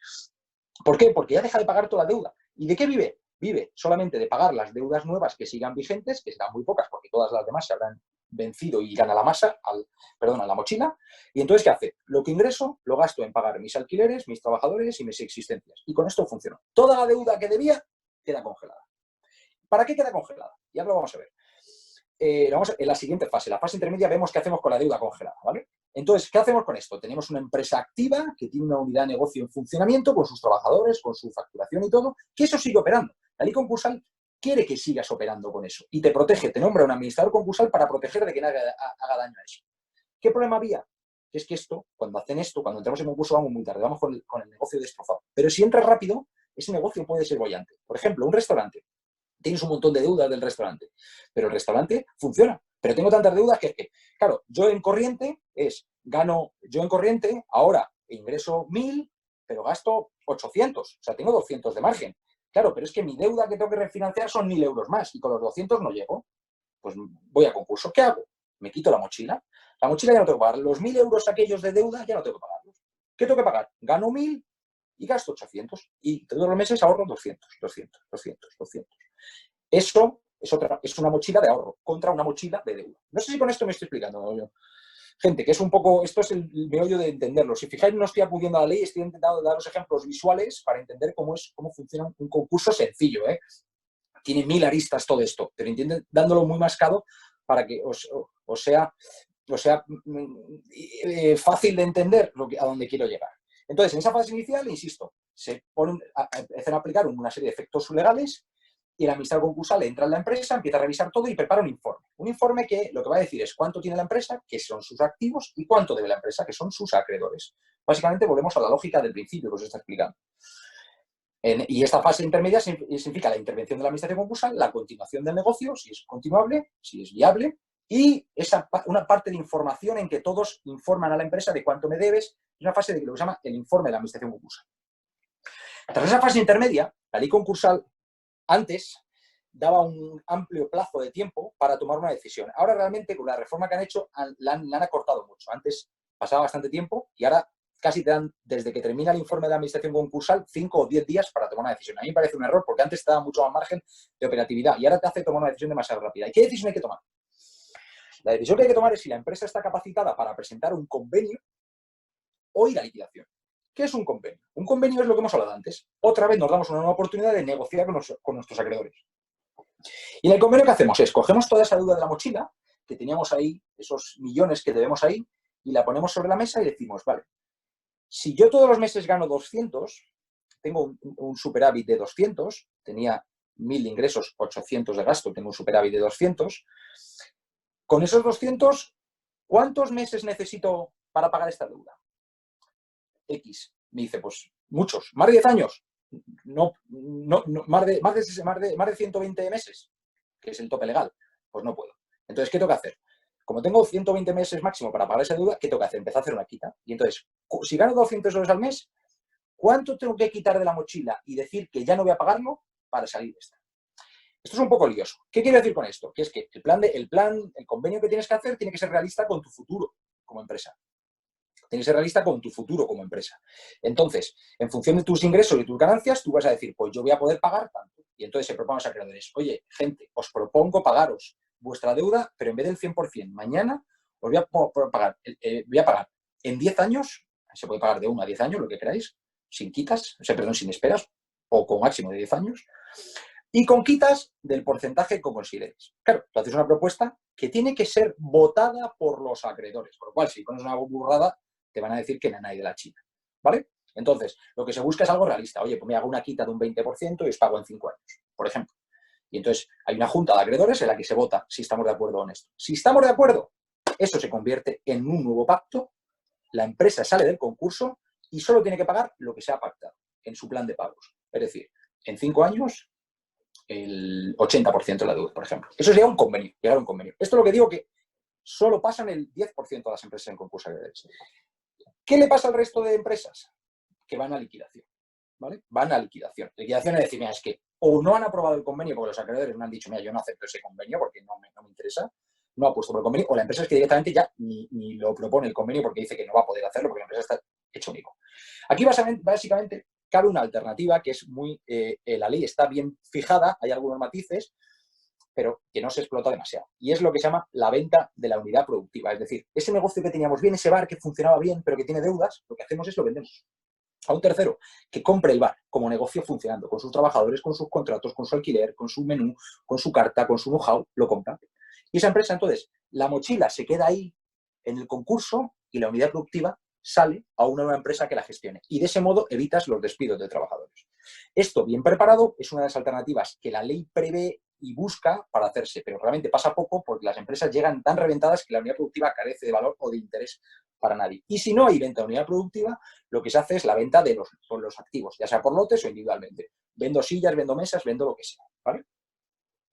¿Por qué? Porque ya deja de pagar toda la deuda. ¿Y de qué vive? Vive solamente de pagar las deudas nuevas que sigan vigentes, que serán muy pocas porque todas las demás se habrán vencido y irán a la masa, a la mochila. Y entonces, ¿qué hace? Lo que ingreso lo gasto en pagar mis alquileres, mis trabajadores y mis existencias. Y con esto funciona. Toda la deuda que debía queda congelada. ¿Para qué queda congelada? Ya lo vamos a ver. En la siguiente fase, la fase intermedia, vemos qué hacemos con la deuda congelada, ¿vale? Entonces, ¿qué hacemos con esto? Tenemos una empresa activa que tiene una unidad de negocio en funcionamiento con sus trabajadores, con su facturación y todo, que eso sigue operando. La ley concursal quiere que sigas operando con eso y te protege, te nombra un administrador concursal para proteger de que nadie haga daño a eso. ¿Qué problema había? Es que cuando entramos en concurso vamos muy tarde, vamos con el negocio destrozado. Pero si entras rápido, ese negocio puede ser boyante. Por ejemplo, un restaurante. Tienes un montón de deudas del restaurante, pero el restaurante funciona. Pero tengo tantas deudas que claro, yo en corriente ahora ingreso 1.000, pero gasto 800, o sea, tengo 200 de margen. Claro, pero es que mi deuda que tengo que refinanciar son 1.000 euros más y con los 200 no llego. Pues voy a concurso. ¿Qué hago? Me quito la mochila. La mochila ya no tengo que pagar. Los 1.000 euros aquellos de deuda ya no tengo que pagarlos. ¿Qué tengo que pagar? Gano 1.000 y gasto 800. Y todos los meses ahorro 200. Eso es una mochila de ahorro contra una mochila de deuda. No sé si con esto me estoy explicando. Gente, que es un poco, esto es el meollo de entenderlo. Si fijáis, no estoy acudiendo a la ley, estoy intentando daros ejemplos visuales para entender cómo funciona un concurso sencillo, ¿eh? Tiene 1.000 aristas todo esto, pero dándolo muy mascado para que os sea fácil de entender a dónde quiero llegar. Entonces, en esa fase inicial, insisto, se empiezan a aplicar una serie de efectos legales y el administrador concursal entra en la empresa, empieza a revisar todo y prepara un informe. Un informe que lo que va a decir es cuánto tiene la empresa, qué son sus activos y cuánto debe la empresa, que son sus acreedores. Básicamente volvemos a la lógica del principio que os está explicando. Y esta fase intermedia significa la intervención de la administración concursal, la continuación del negocio, si es continuable, si es viable, y una parte de información en que todos informan a la empresa de cuánto me debes, es una fase de lo que se llama el informe de la administración concursal. Tras esa fase intermedia, la ley concursal antes daba un amplio plazo de tiempo para tomar una decisión. Ahora realmente con la reforma que han hecho la han acortado mucho. Antes pasaba bastante tiempo y ahora casi te dan, desde que termina el informe de la administración concursal, 5 o 10 días para tomar una decisión. A mí me parece un error porque antes te daba mucho más margen de operatividad y ahora te hace tomar una decisión demasiado rápida. ¿Y qué decisión hay que tomar? La decisión que hay que tomar es si la empresa está capacitada para presentar un convenio o ir a liquidación. ¿Qué es un convenio? Un convenio es lo que hemos hablado antes. Otra vez nos damos una nueva oportunidad de negociar con nuestros acreedores. Y en el convenio que hacemos es, cogemos toda esa deuda de la mochila que teníamos ahí, esos millones que debemos ahí, y la ponemos sobre la mesa y decimos, vale, si yo todos los meses gano 200, tengo un superávit de 200, tenía 1.000 de ingresos, 800 de gasto, tengo un superávit de 200, con esos 200, ¿cuántos meses necesito para pagar esta deuda? X. Me dice, pues muchos, más de 10 años. Más de 120 meses, que es el tope legal, pues no puedo. Entonces, ¿qué tengo que hacer? Como tengo 120 meses máximo para pagar esa deuda, ¿qué tengo que hacer? Empezar a hacer una quita. Y entonces, si gano 200 euros al mes, ¿cuánto tengo que quitar de la mochila y decir que ya no voy a pagarlo para salir de esta? Esto es un poco lioso. ¿Qué quiero decir con esto? Que es que el convenio que tienes que hacer tiene que ser realista con tu futuro como empresa. Tiene que ser realista con tu futuro como empresa. Entonces, en función de tus ingresos y tus ganancias, tú vas a decir, pues yo voy a poder pagar tanto. Y entonces se propone a los acreedores, oye, gente, os propongo pagaros vuestra deuda, pero en vez del 100%, mañana os voy a pagar en 10 años, se puede pagar de 1 a 10 años, lo que queráis, sin quitas, sin esperas, o con máximo de 10 años, y con quitas del porcentaje que consideres. Claro, tú haces una propuesta que tiene que ser votada por los acreedores, por lo cual, si pones una burrada, te van a decir que nanay de la China, ¿vale? Entonces, lo que se busca es algo realista. Oye, pues me hago una quita de un 20% y os pago en 5 años, por ejemplo. Y entonces hay una junta de acreedores en la que se vota si estamos de acuerdo o no. Si estamos de acuerdo, eso se convierte en un nuevo pacto, la empresa sale del concurso y solo tiene que pagar lo que se ha pactado en su plan de pagos. Es decir, en 5 años, el 80% de la deuda, por ejemplo. Eso sería un convenio, llegar a un convenio. Esto es lo que digo que solo pasa en el 10% de las empresas en concurso de acreedores. ¿Qué le pasa al resto de empresas? Que van a liquidación, ¿vale? Van a liquidación. Liquidación es decir, mira, es que o no han aprobado el convenio porque los acreedores me han dicho, mira, yo no acepto ese convenio porque no me interesa, no ha puesto por el convenio, o la empresa es que directamente ya ni lo propone el convenio porque dice que no va a poder hacerlo porque la empresa está hecho único. Aquí básicamente cabe una alternativa que es la ley está bien fijada, hay algunos matices, pero que no se explota demasiado. Y es lo que se llama la venta de la unidad productiva. Es decir, ese negocio que teníamos bien, ese bar que funcionaba bien, pero que tiene deudas, lo que hacemos es lo vendemos a un tercero que compre el bar como negocio funcionando, con sus trabajadores, con sus contratos, con su alquiler, con su menú, con su carta, con su know-how, lo compra. Y esa empresa, entonces, la mochila se queda ahí en el concurso y la unidad productiva sale a una nueva empresa que la gestione. Y de ese modo evitas los despidos de trabajadores. Esto, bien preparado, es una de las alternativas que la ley prevé y busca para hacerse, pero realmente pasa poco porque las empresas llegan tan reventadas que la unidad productiva carece de valor o de interés para nadie. Y si no hay venta de unidad productiva, lo que se hace es la venta de los activos, ya sea por lotes o individualmente. Vendo sillas, vendo mesas, vendo lo que sea, ¿vale?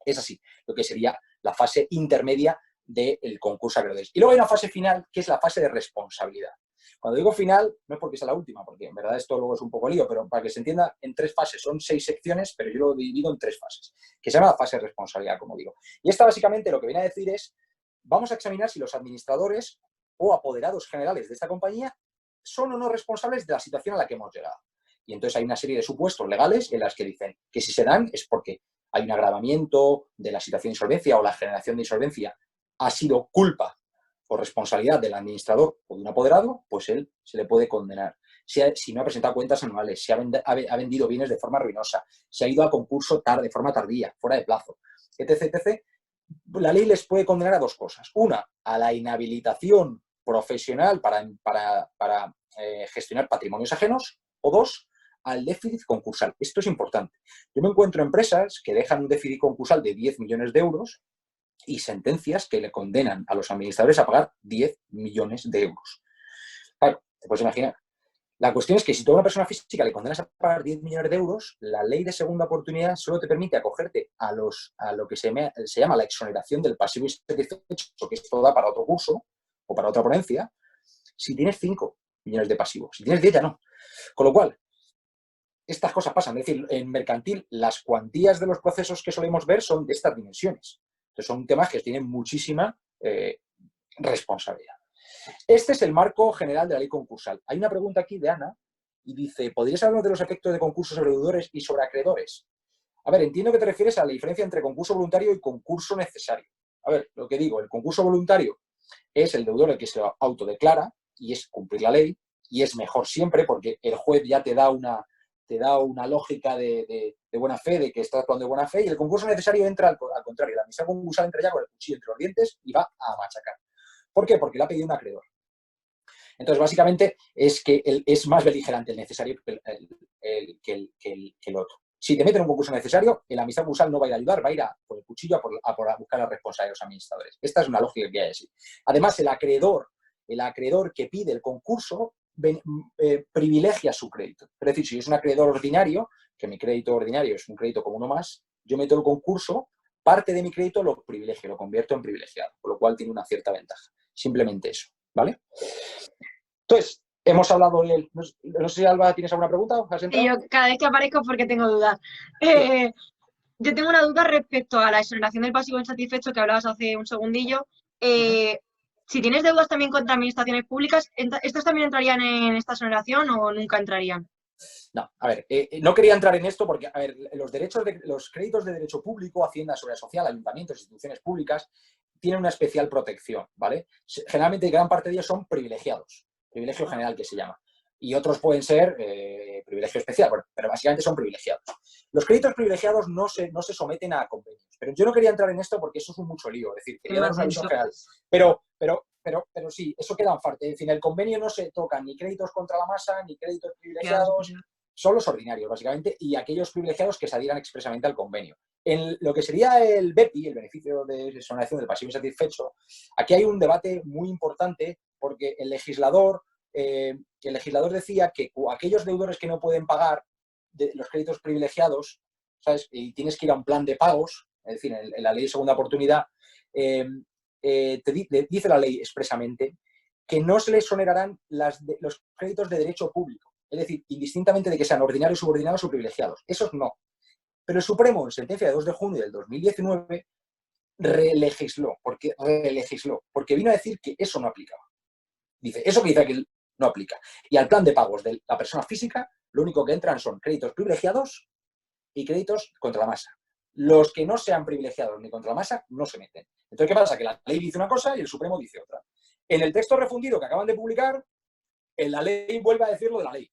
Es así, lo que sería la fase intermedia del concurso de acreedores. Y luego hay una fase final, que es la fase de responsabilidad. Cuando digo final, no es porque sea la última, porque en verdad esto luego es un poco lío, pero para que se entienda, en 3 fases. Son 6 secciones, pero yo lo divido en 3 fases, que se llama la fase de responsabilidad, como digo. Y esta básicamente lo que viene a decir es, vamos a examinar si los administradores o apoderados generales de esta compañía son o no responsables de la situación a la que hemos llegado. Y entonces hay una serie de supuestos legales en las que dicen que si se dan es porque hay un agravamiento de la situación de insolvencia o la generación de insolvencia ha sido culpa o responsabilidad del administrador o de un apoderado, pues él se le puede condenar. Si no ha presentado cuentas anuales, si ha vendido bienes de forma ruinosa, si ha ido a concurso de forma tardía, fuera de plazo, etc., etc., la ley les puede condenar a 2 cosas. Una, a la inhabilitación profesional para gestionar patrimonios ajenos, o 2, al déficit concursal. Esto es importante. Yo me encuentro empresas que dejan un déficit concursal de 10 millones de euros y sentencias que le condenan a los administradores a pagar 10 millones de euros. Claro, te puedes imaginar. La cuestión es que si tú a una persona física le condenas a pagar 10 millones de euros, la ley de segunda oportunidad solo te permite acogerte a lo que se llama la exoneración del pasivo insatisfecho, que esto da para otro curso o para otra ponencia, si tienes 5 millones de pasivos. Si tienes 10 ya no. Con lo cual, estas cosas pasan. Es decir, en mercantil las cuantías de los procesos que solemos ver son de estas dimensiones. Entonces son temas que tienen muchísima responsabilidad. Este es el marco general de la ley concursal. Hay una pregunta aquí de Ana y dice, ¿podrías hablar de los efectos de concurso sobre deudores y sobre acreedores? A ver, entiendo que te refieres a la diferencia entre concurso voluntario y concurso necesario. A ver, lo que digo, el concurso voluntario es el deudor el que se autodeclara y es cumplir la ley y es mejor siempre porque el juez ya te da una lógica de buena fe, de que estás actuando de buena fe, y el concurso necesario entra al contrario. La amistad concursal entra ya con el cuchillo entre los dientes y va a machacar. ¿Por qué? Porque le ha pedido un acreedor. Entonces, básicamente, es que es más beligerante el necesario que el otro. Si te meten en un concurso necesario, el amistad concursal no va a ir a ayudar, va a ir por el cuchillo a buscar la responsabilidad de los administradores. Esta es una lógica que hay así. Además, el acreedor que pide el concurso privilegia su crédito. Es decir, si es un acreedor ordinario, que mi crédito ordinario es un crédito como uno más, yo meto el concurso, parte de mi crédito lo privilegio, lo convierto en privilegiado, con lo cual tiene una cierta ventaja. Simplemente eso, ¿vale? Entonces, hemos hablado de... No sé si, Alba, ¿tienes alguna pregunta? Sí, yo cada vez que aparezco es porque tengo dudas. Yo tengo una duda respecto a la exoneración del pasivo insatisfecho que hablabas hace un segundillo. Si tienes deudas también contra administraciones públicas, ¿estas también entrarían en esta exoneración o nunca entrarían? No, a ver, no quería entrar en esto porque, a ver, los créditos de derecho público, Hacienda, Seguridad Social, ayuntamientos, instituciones públicas, tienen una especial protección, ¿vale? Generalmente gran parte de ellos son privilegiados, privilegio general que se llama, y otros pueden ser privilegio especial, pero básicamente son privilegiados. Los créditos privilegiados no se someten a convenios, pero yo no quería entrar en esto porque eso es un mucho lío, es decir, quería dar una visión general, pero sí, eso queda en parte. En fin, el convenio no se toca ni créditos contra la masa, ni créditos privilegiados, son los ordinarios, básicamente, y aquellos privilegiados que se adhieran expresamente al convenio. En lo que sería el BEPI, el beneficio de exoneración del pasivo insatisfecho, aquí hay un debate muy importante porque el legislador decía que aquellos deudores que no pueden pagar los créditos privilegiados, ¿sabes? Y tienes que ir a un plan de pagos, es decir, en la ley de segunda oportunidad, dice la ley expresamente que no se le exonerarán los créditos de derecho público. Es decir, indistintamente de que sean ordinarios, subordinados o privilegiados. Esos no. Pero el Supremo, en sentencia de 2 de junio del 2019, relegisló, porque vino a decir que eso no aplicaba. Dice, eso que dice aquí no aplica. Y al plan de pagos de la persona física, lo único que entran son créditos privilegiados y créditos contra la masa. Los que no sean privilegiados ni contra la masa no se meten. Entonces, ¿qué pasa? Que la ley dice una cosa y el Supremo dice otra. En el texto refundido que acaban de publicar, en la ley vuelve a decir lo de la ley.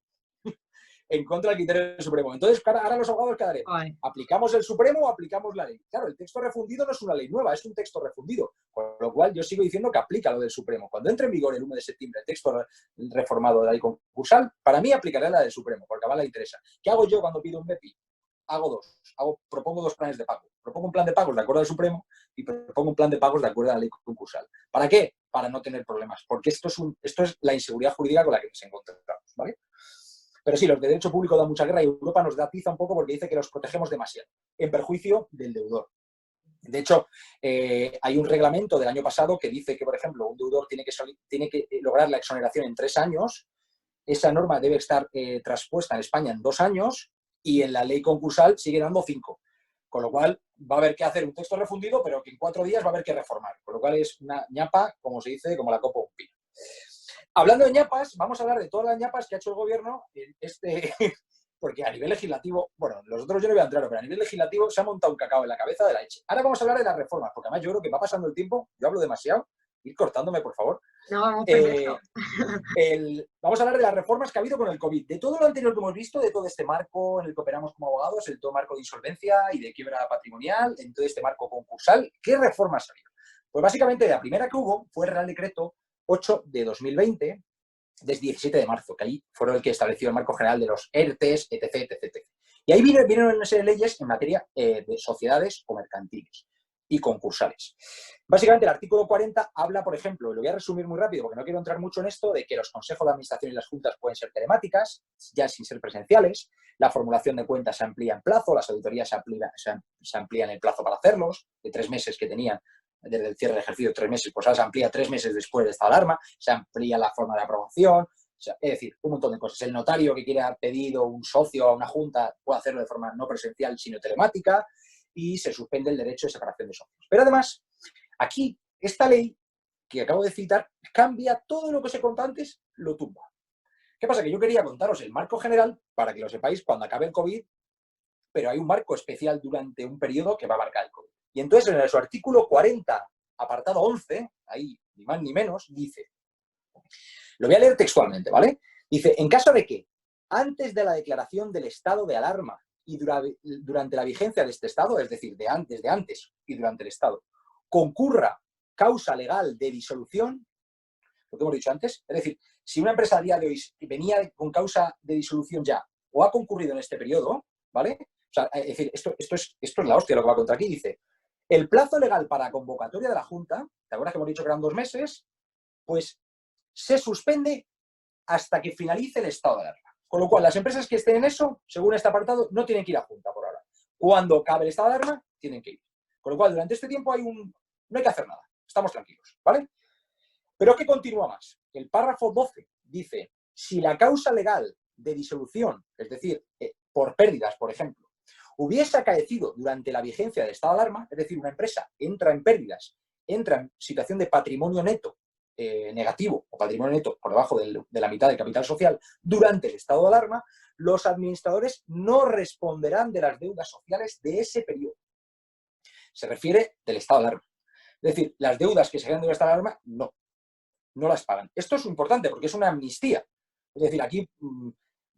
En contra del criterio del Supremo. Entonces, ahora los abogados quedaremos. ¿Aplicamos el Supremo o aplicamos la ley? Claro, el texto refundido no es una ley nueva, es un texto refundido. Con lo cual, yo sigo diciendo que aplica lo del Supremo. Cuando entre en vigor el 1 de septiembre el texto reformado de la ley concursal, para mí aplicaré la del Supremo, porque a Bala le interesa. ¿Qué hago yo cuando pido un BEPI? Hago dos. Propongo 2 planes de pago. Propongo un plan de pagos de acuerdo al Supremo y propongo un plan de pagos de acuerdo a la ley concursal. ¿Para qué? Para no tener problemas. Porque esto es la inseguridad jurídica con la que nos encontramos, ¿vale? Pero sí, los de derecho público dan mucha guerra y Europa nos da tiza un poco porque dice que los protegemos demasiado, en perjuicio del deudor. De hecho, hay un reglamento del año pasado que dice que, por ejemplo, un deudor tiene que lograr la exoneración en 3 años. Esa norma debe estar traspuesta en España en 2 años y en la ley concursal sigue dando 5. Con lo cual, va a haber que hacer un texto refundido, pero que en 4 días va a haber que reformar. Con lo cual, es una ñapa, como se dice, como la copa de un pino. Hablando de ñapas, vamos a hablar de todas las ñapas que ha hecho el gobierno porque a nivel legislativo, bueno, los otros yo no voy a entrar, pero a nivel legislativo se ha montado un cacao en la cabeza de la leche. Ahora vamos a hablar de las reformas, porque además yo creo que va pasando el tiempo, yo hablo demasiado, ir cortándome, por favor. No, vamos perfecto. Vamos a hablar de las reformas que ha habido con el COVID, de todo lo anterior que hemos visto, de todo este marco en el que operamos como abogados, el todo marco de insolvencia y de quiebra patrimonial, en todo este marco concursal. ¿Qué reformas ha habido? Pues básicamente la primera que hubo fue el Real Decreto 8 de 2020, desde 17 de marzo, que ahí fueron el que estableció el marco general de los ERTES, etc. Y ahí vinieron una serie de leyes en materia de sociedades o mercantiles. y concursales. Básicamente, el artículo 40 habla, por ejemplo, lo voy a resumir muy rápido porque no quiero entrar mucho en esto, de que los consejos de administración y las juntas pueden ser telemáticas, ya sin ser presenciales, la formulación de cuentas se amplía en plazo, las auditorías se amplían el plazo para hacerlos, de 3 meses que tenían desde el cierre del ejercicio, 3 meses, pues ahora se amplía 3 meses después de esta alarma, se amplía la forma de aprobación, o sea, es decir, un montón de cosas. El notario que quiera pedido un socio a una junta puede hacerlo de forma no presencial, sino telemática, y se suspende el derecho de separación de socios. Pero además, aquí, esta ley que acabo de citar cambia todo lo que os he contado antes, lo tumba. ¿Qué pasa? Que yo quería contaros el marco general para que lo sepáis cuando acabe el COVID, pero hay un marco especial durante un periodo que va a marcar el COVID. Y entonces, en su artículo 40, apartado 11, ahí ni más ni menos, dice, lo voy a leer textualmente, ¿vale? Dice, en caso de que, antes de la declaración del estado de alarma y durante la vigencia de este estado, es decir, desde antes y durante el estado, concurra causa legal de disolución, lo que hemos dicho antes, es decir, si una empresa a día de hoy venía con causa de disolución ya o ha concurrido en este periodo, ¿vale? O sea, es decir, esto es la hostia lo que va contra aquí, dice, el plazo legal para convocatoria de la Junta, ¿te acuerdas que hemos dicho que eran 2 meses? Pues se suspende hasta que finalice el estado de alarma. Con lo cual, las empresas que estén en eso, según este apartado, no tienen que ir a Junta por ahora. Cuando acabe el estado de alarma, tienen que ir. Con lo cual, durante este tiempo no hay que hacer nada. Estamos tranquilos, ¿vale? Pero ¿qué continúa más? El párrafo 12 dice, si la causa legal de disolución, es decir, por pérdidas, por ejemplo, hubiese acaecido durante la vigencia del estado de alarma, es decir, una empresa entra en pérdidas, entra en situación de patrimonio neto negativo o patrimonio neto por debajo de la mitad del capital social durante el estado de alarma, los administradores no responderán de las deudas sociales de ese periodo. Se refiere del estado de alarma. Es decir, las deudas que se generan del estado de alarma, no las pagan. Esto es importante porque es una amnistía. Es decir, aquí,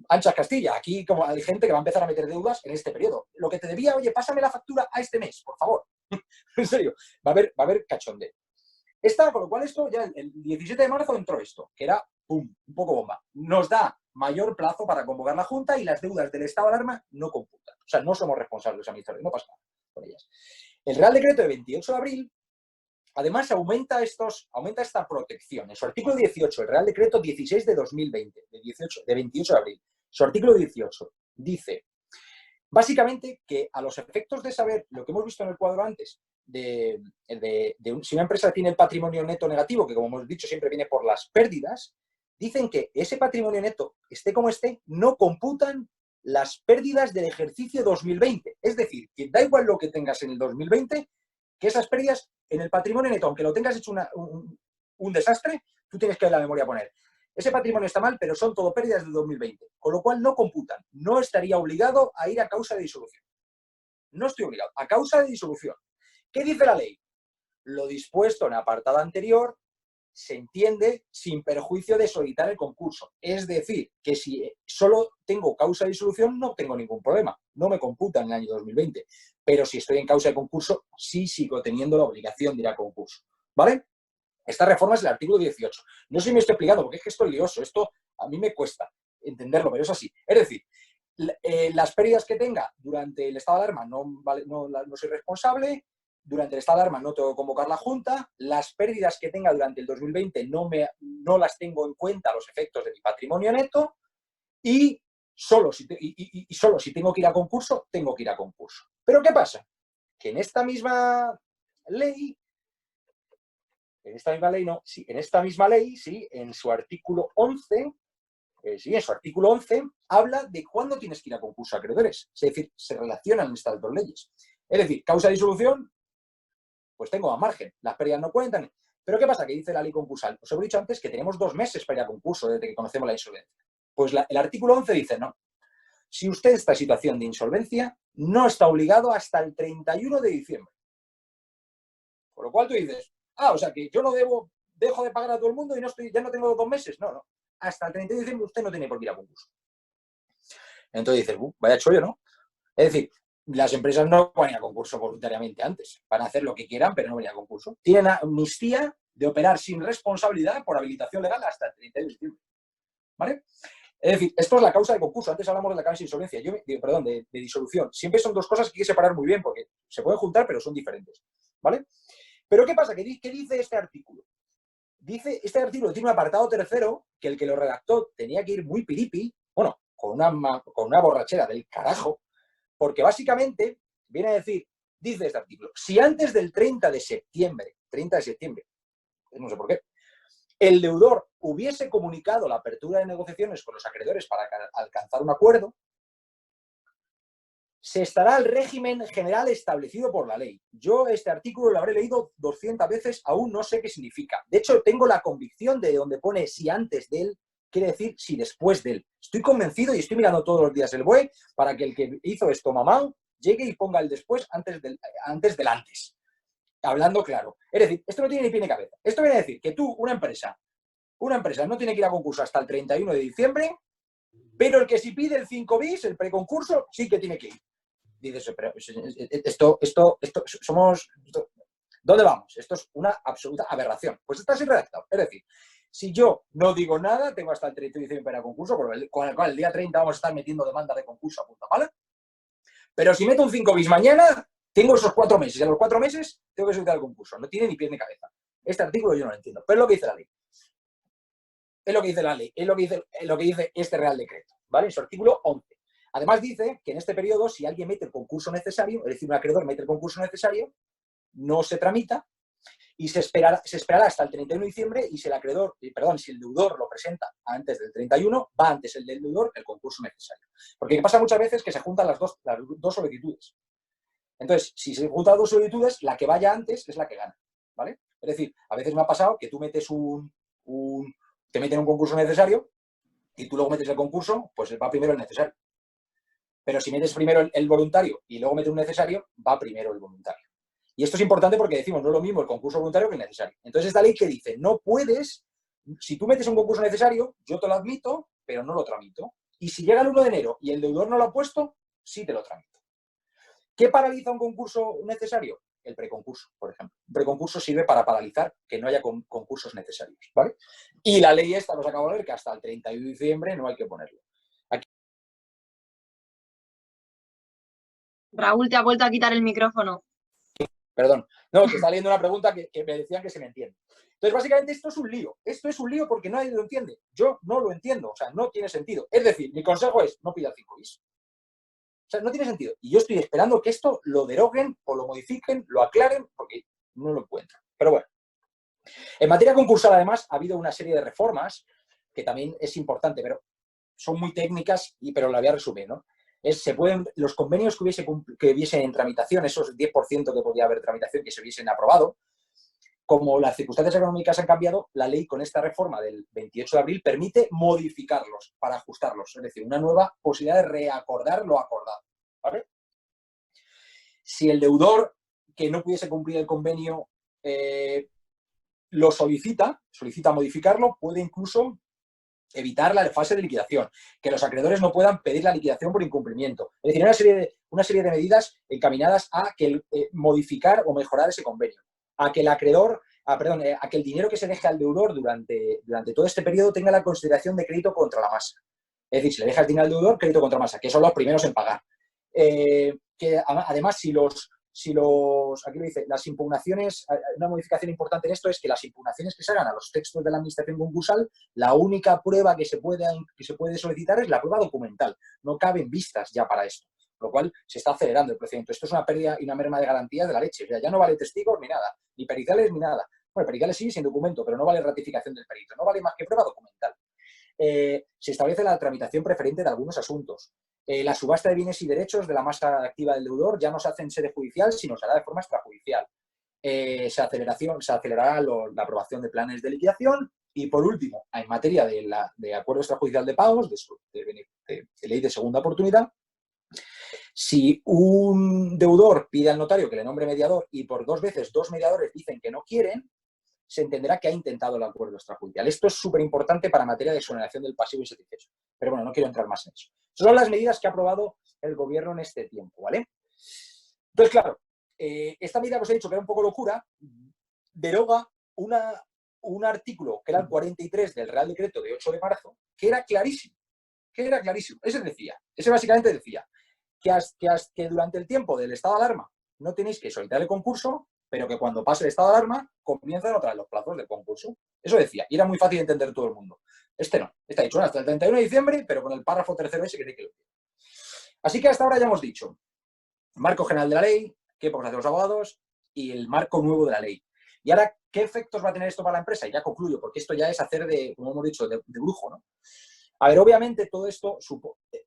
anchas Castilla, aquí como hay gente que va a empezar a meter deudas en este periodo. Lo que te debía, oye, pásame la factura a este mes, por favor. En serio, va a haber cachondeo. Con lo cual esto ya el 17 de marzo entró esto, que era, pum, un poco bomba. Nos da mayor plazo para convocar la Junta y las deudas del estado de alarma no computan. O sea, no somos responsables los administradores, no pasa nada con ellas. El Real Decreto de 28 de abril, además, aumenta esta protección. En su artículo 18, el Real Decreto 16 de 2020, de 28 de abril, su artículo 18 dice, básicamente, que a los efectos de saber lo que hemos visto en el cuadro antes, si una empresa tiene el patrimonio neto negativo, que como hemos dicho siempre viene por las pérdidas, dicen que ese patrimonio neto, esté como esté, no computan las pérdidas del ejercicio 2020. Es decir, que da igual lo que tengas en el 2020, que esas pérdidas en el patrimonio neto, aunque lo tengas hecho un desastre, tú tienes que en la memoria poner, ese patrimonio está mal, pero son todo pérdidas del 2020, con lo cual no computan. No estaría obligado a ir a causa de disolución. No estoy obligado, a causa de disolución. ¿Qué dice la ley? Lo dispuesto en el apartado anterior se entiende sin perjuicio de solicitar el concurso. Es decir, que si solo tengo causa de disolución no tengo ningún problema. No me computa en el año 2020. Pero si estoy en causa de concurso, sí sigo teniendo la obligación de ir a concurso. ¿Vale? Esta reforma es el artículo 18. No sé si me estoy explicando, porque es que esto es lioso. Esto a mí me cuesta entenderlo, pero es así. Es decir, las pérdidas que tenga durante el estado de alarma no soy responsable. Durante el estado de alarma no tengo que convocar la Junta, las pérdidas que tenga durante el 2020 no las tengo en cuenta a los efectos de mi patrimonio neto y solo si tengo que ir a concurso, tengo que ir a concurso. ¿Pero qué pasa? Que en esta misma ley, en su artículo 11, habla de cuándo tienes que ir a concurso a acreedores. Es decir, se relacionan estas dos leyes. Es decir, causa de disolución, pues tengo a margen, las pérdidas no cuentan. ¿Pero qué pasa? Que dice la ley concursal. Os he dicho antes que tenemos 2 meses para ir a concurso desde que conocemos la insolvencia. Pues el artículo 11 dice, no, si usted está en situación de insolvencia, no está obligado hasta el 31 de diciembre. Por lo cual tú dices, o sea que yo no dejo de pagar a todo el mundo y ya no tengo 2 meses. No, hasta el 31 de diciembre usted no tiene por qué ir a concurso. Entonces dices, vaya chollo, ¿no? Es decir, las empresas no van a ir a concurso voluntariamente antes. Van a hacer lo que quieran, pero no van a ir a concurso. Tienen amnistía de operar sin responsabilidad por habilitación legal hasta el 30 de diciembre. ¿Vale? Es decir, esto es la causa de concurso. Antes hablamos de la causa de insolvencia. De disolución. Siempre son 2 cosas que hay que separar muy bien porque se pueden juntar, pero son diferentes. ¿vale? Pero ¿qué pasa? ¿Qué dice este artículo? Este artículo tiene un apartado tercero que el que lo redactó tenía que ir muy piripi, bueno, con una borrachera del carajo, porque básicamente viene a decir, dice este artículo, si antes del 30 de septiembre, no sé por qué, el deudor hubiese comunicado la apertura de negociaciones con los acreedores para alcanzar un acuerdo, se estará al régimen general establecido por la ley. Yo este artículo lo habré leído 200 veces, aún no sé qué significa. De hecho, tengo la convicción de donde pone si antes de él, quiere decir si después de él. Estoy convencido y estoy mirando todos los días el BOE para que el que hizo esto, mamá, llegue y ponga el después antes del antes. Hablando claro. Es decir, esto no tiene ni pie ni cabeza. Esto viene a decir que tú, una empresa no tiene que ir a concurso hasta el 31 de diciembre, pero el que si pide el 5 bis, el preconcurso, sí que tiene que ir. Dices, pero ¿dónde vamos? Esto es una absoluta aberración. Pues está así redactado. Es decir, si yo no digo nada, tengo hasta el 30 de diciembre para concurso, con el cual el día 30 vamos a estar metiendo demanda de concurso a punta pala. Pero si meto un 5 bis mañana, tengo esos 4 meses. Y a los 4 meses tengo que solicitar el concurso. No tiene ni pie ni cabeza. Este artículo yo no lo entiendo. Pero es lo que dice la ley. Es lo que dice la ley. Es lo que dice este Real Decreto. ¿Vale? En su artículo 11. Además dice que en este periodo, si alguien mete el concurso necesario, es decir, un acreedor mete el concurso necesario, no se tramita y se esperará hasta el 31 de diciembre y si el deudor lo presenta antes del 31, va antes el del deudor el concurso necesario. Porque pasa muchas veces que se juntan las dos solicitudes. Entonces, si se juntan dos solicitudes, la que vaya antes es la que gana, ¿vale? Es decir, a veces me ha pasado que tú metes te meten un concurso necesario y tú luego metes el concurso, pues va primero el necesario. Pero si metes primero el voluntario y luego metes un necesario, va primero el voluntario. Y esto es importante porque decimos, no es lo mismo el concurso voluntario que el necesario. Entonces, esta ley que dice, no puedes, si tú metes un concurso necesario, yo te lo admito, pero no lo tramito. Y si llega el 1 de enero y el deudor no lo ha puesto, sí te lo tramito. ¿Qué paraliza un concurso necesario? El preconcurso, por ejemplo. Un preconcurso sirve para paralizar que no haya concursos necesarios, ¿vale? Y la ley esta nos acaba de ver que hasta el 31 de diciembre no hay que ponerlo. Raúl, te ha vuelto a quitar el micrófono. Perdón. No, que está leyendo una pregunta que me decían que se me entiende. Entonces, básicamente, esto es un lío. Esto es un lío porque nadie lo entiende. Yo no lo entiendo. O sea, no tiene sentido. Es decir, mi consejo es, no pida 5 bis. O sea, no tiene sentido. Y yo estoy esperando que esto lo deroguen o lo modifiquen, lo aclaren, porque no lo encuentro. Pero bueno. En materia concursal, además, ha habido una serie de reformas que también es importante, pero son muy técnicas, pero la voy a resumir, ¿no? Los convenios que hubiesen en tramitación, esos 10% que podía haber en tramitación, que se hubiesen aprobado, como las circunstancias económicas han cambiado, la ley con esta reforma del 28 de abril permite modificarlos para ajustarlos, es decir, una nueva posibilidad de reacordar lo acordado, ¿vale? Si el deudor que no pudiese cumplir el convenio lo solicita modificarlo, puede incluso evitar la fase de liquidación, que los acreedores no puedan pedir la liquidación por incumplimiento. Es decir, una serie de medidas encaminadas a modificar o mejorar ese convenio, a que el acreedor, a que el dinero que se deje al deudor durante todo este periodo tenga la consideración de crédito contra la masa. Es decir, si le deja el dinero al deudor, crédito contra masa, que son los primeros en pagar. Que además, aquí lo dice, las impugnaciones, una modificación importante en esto es que las impugnaciones que se hagan a los textos de la administración concursal, la única prueba que se puede solicitar es la prueba documental. No caben vistas ya para esto, lo cual se está acelerando el procedimiento. Esto es una pérdida y una merma de garantías de la leche. O sea, ya no vale testigos ni nada, ni periciales ni nada. Bueno, periciales sí, sin documento, pero no vale ratificación del perito. No vale más que prueba documental. Se establece la tramitación preferente de algunos asuntos. La subasta de bienes y derechos de la masa activa del deudor ya no se hace en sede judicial, sino se hará de forma extrajudicial. Se acelerará la aprobación de planes de liquidación y, por último, en materia de acuerdo extrajudicial de pagos, de ley de segunda oportunidad, si un deudor pide al notario que le nombre mediador y por 2 veces 2 mediadores dicen que no quieren, se entenderá que ha intentado el acuerdo extrajudicial. Esto es súper importante para materia de exoneración del pasivo insatisfecho. Pero bueno, no quiero entrar más en eso. Son las medidas que ha aprobado el gobierno en este tiempo, ¿vale? Entonces, claro, esta medida que os he dicho que era un poco locura, deroga un artículo que era el 43 del Real Decreto de 8 de marzo, que era clarísimo. Ese básicamente decía que durante el tiempo del estado de alarma no tenéis que solicitar el concurso pero que cuando pase el estado de alarma comienzan otra vez los plazos de concurso. Eso decía, y era muy fácil de entender todo el mundo. Este no, está dicho hasta el 31 de diciembre, pero con el párrafo tercero ese que tiene que lo tiene. Así que hasta ahora ya hemos dicho marco general de la ley, qué podemos hacer los abogados y el marco nuevo de la ley. Y ahora, ¿qué efectos va a tener esto para la empresa? Y ya concluyo, porque esto ya es hacer de, como hemos dicho, de brujo, ¿no? A ver, obviamente todo esto,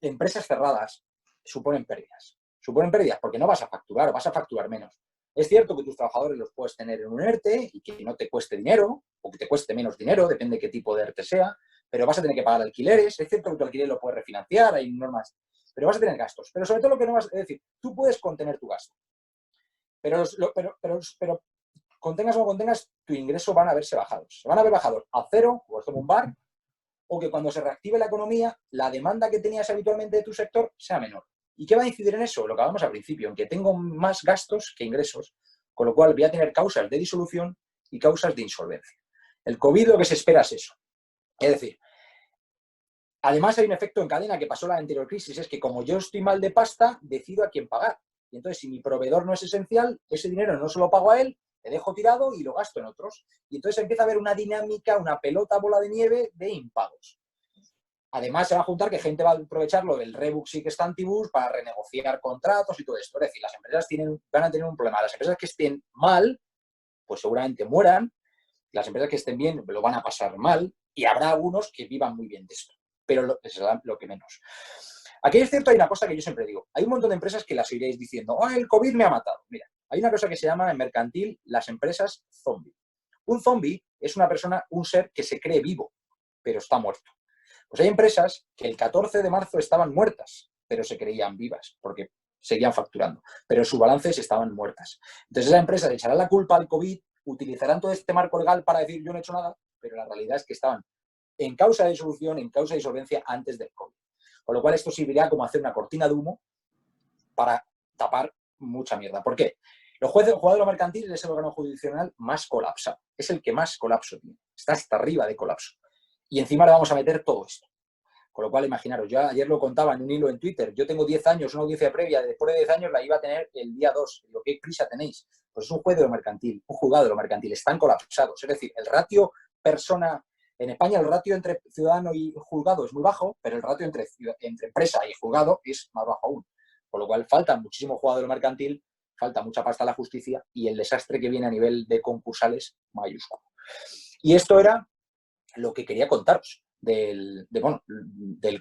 empresas cerradas, suponen pérdidas. Suponen pérdidas porque no vas a facturar o vas a facturar menos. Es cierto que tus trabajadores los puedes tener en un ERTE y que no te cueste dinero o que te cueste menos dinero, depende de qué tipo de ERTE sea, pero vas a tener que pagar alquileres. Es cierto que tu alquiler lo puedes refinanciar, hay normas, pero vas a tener gastos. Pero sobre todo lo que no vas a decir, tú puedes contener tu gasto. Pero contengas o no contengas, tu ingreso van a verse bajados. Se van a ver bajados a cero, o es como un bar, o que cuando se reactive la economía, la demanda que tenías habitualmente de tu sector sea menor. ¿Y qué va a incidir en eso? Lo que hablamos al principio, en que tengo más gastos que ingresos, con lo cual voy a tener causas de disolución y causas de insolvencia. El COVID lo que se espera es eso. Es decir, además hay un efecto en cadena que pasó en la anterior crisis, es que como yo estoy mal de pasta, decido a quién pagar. Y entonces, si mi proveedor no es esencial, ese dinero no se lo pago a él, le dejo tirado y lo gasto en otros. Y entonces empieza a haber una dinámica, una pelota bola de nieve de impagos. Además, se va a juntar que gente va a aprovecharlo del Rebus Sic Stantibus para renegociar contratos y todo esto. Es decir, las empresas van a tener un problema. Las empresas que estén mal, pues seguramente mueran. Las empresas que estén bien lo van a pasar mal. Y habrá algunos que vivan muy bien de esto. Pero es lo que menos. Aquí es cierto, hay una cosa que yo siempre digo. Hay un montón de empresas que las oiréis diciendo, oh, el COVID me ha matado. Mira, hay una cosa que se llama en mercantil las empresas zombie. Un zombie es una persona, un ser que se cree vivo, pero está muerto. Pues hay empresas que el 14 de marzo estaban muertas, pero se creían vivas, porque seguían facturando, pero sus balances estaban muertas. Entonces esa empresa le echará la culpa al COVID, utilizarán todo este marco legal para decir yo no he hecho nada, pero la realidad es que estaban en causa de disolución, en causa de insolvencia antes del COVID. Con lo cual esto serviría como hacer una cortina de humo para tapar mucha mierda. ¿Por qué? El juzgado mercantil es el órgano judicial más colapsado, es el que más colapso tiene, está hasta arriba de colapso. Y encima le vamos a meter todo esto. Con lo cual, imaginaros, yo ayer lo contaba en un hilo en Twitter, yo tengo 10 años, una audiencia previa, después de 10 años la iba a tener el día 2. Digo, ¿qué prisa tenéis? Pues es un juez de lo mercantil, un juzgado de lo mercantil, están colapsados. Es decir, el ratio persona, en España el ratio entre ciudadano y juzgado es muy bajo, pero el ratio entre empresa y juzgado es más bajo aún. Con lo cual, falta muchísimo juzgado de lo mercantil, falta mucha pasta a la justicia y el desastre que viene a nivel de concursales mayúsculo. Y esto era lo que quería contaros del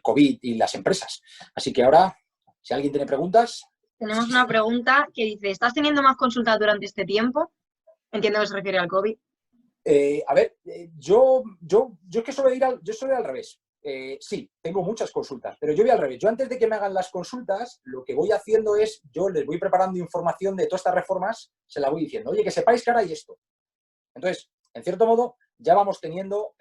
COVID y las empresas. Así que ahora, si alguien tiene preguntas... Tenemos una pregunta que dice, ¿estás teniendo más consultas durante este tiempo? Entiendo que se refiere al COVID. Yo es que yo suelo ir al revés. Sí, tengo muchas consultas, pero yo voy al revés. Yo antes de que me hagan las consultas, lo que voy haciendo es, yo les voy preparando información de todas estas reformas, se la voy diciendo, oye, que sepáis que ahora hay esto. Entonces, en cierto modo, ya vamos teniendo,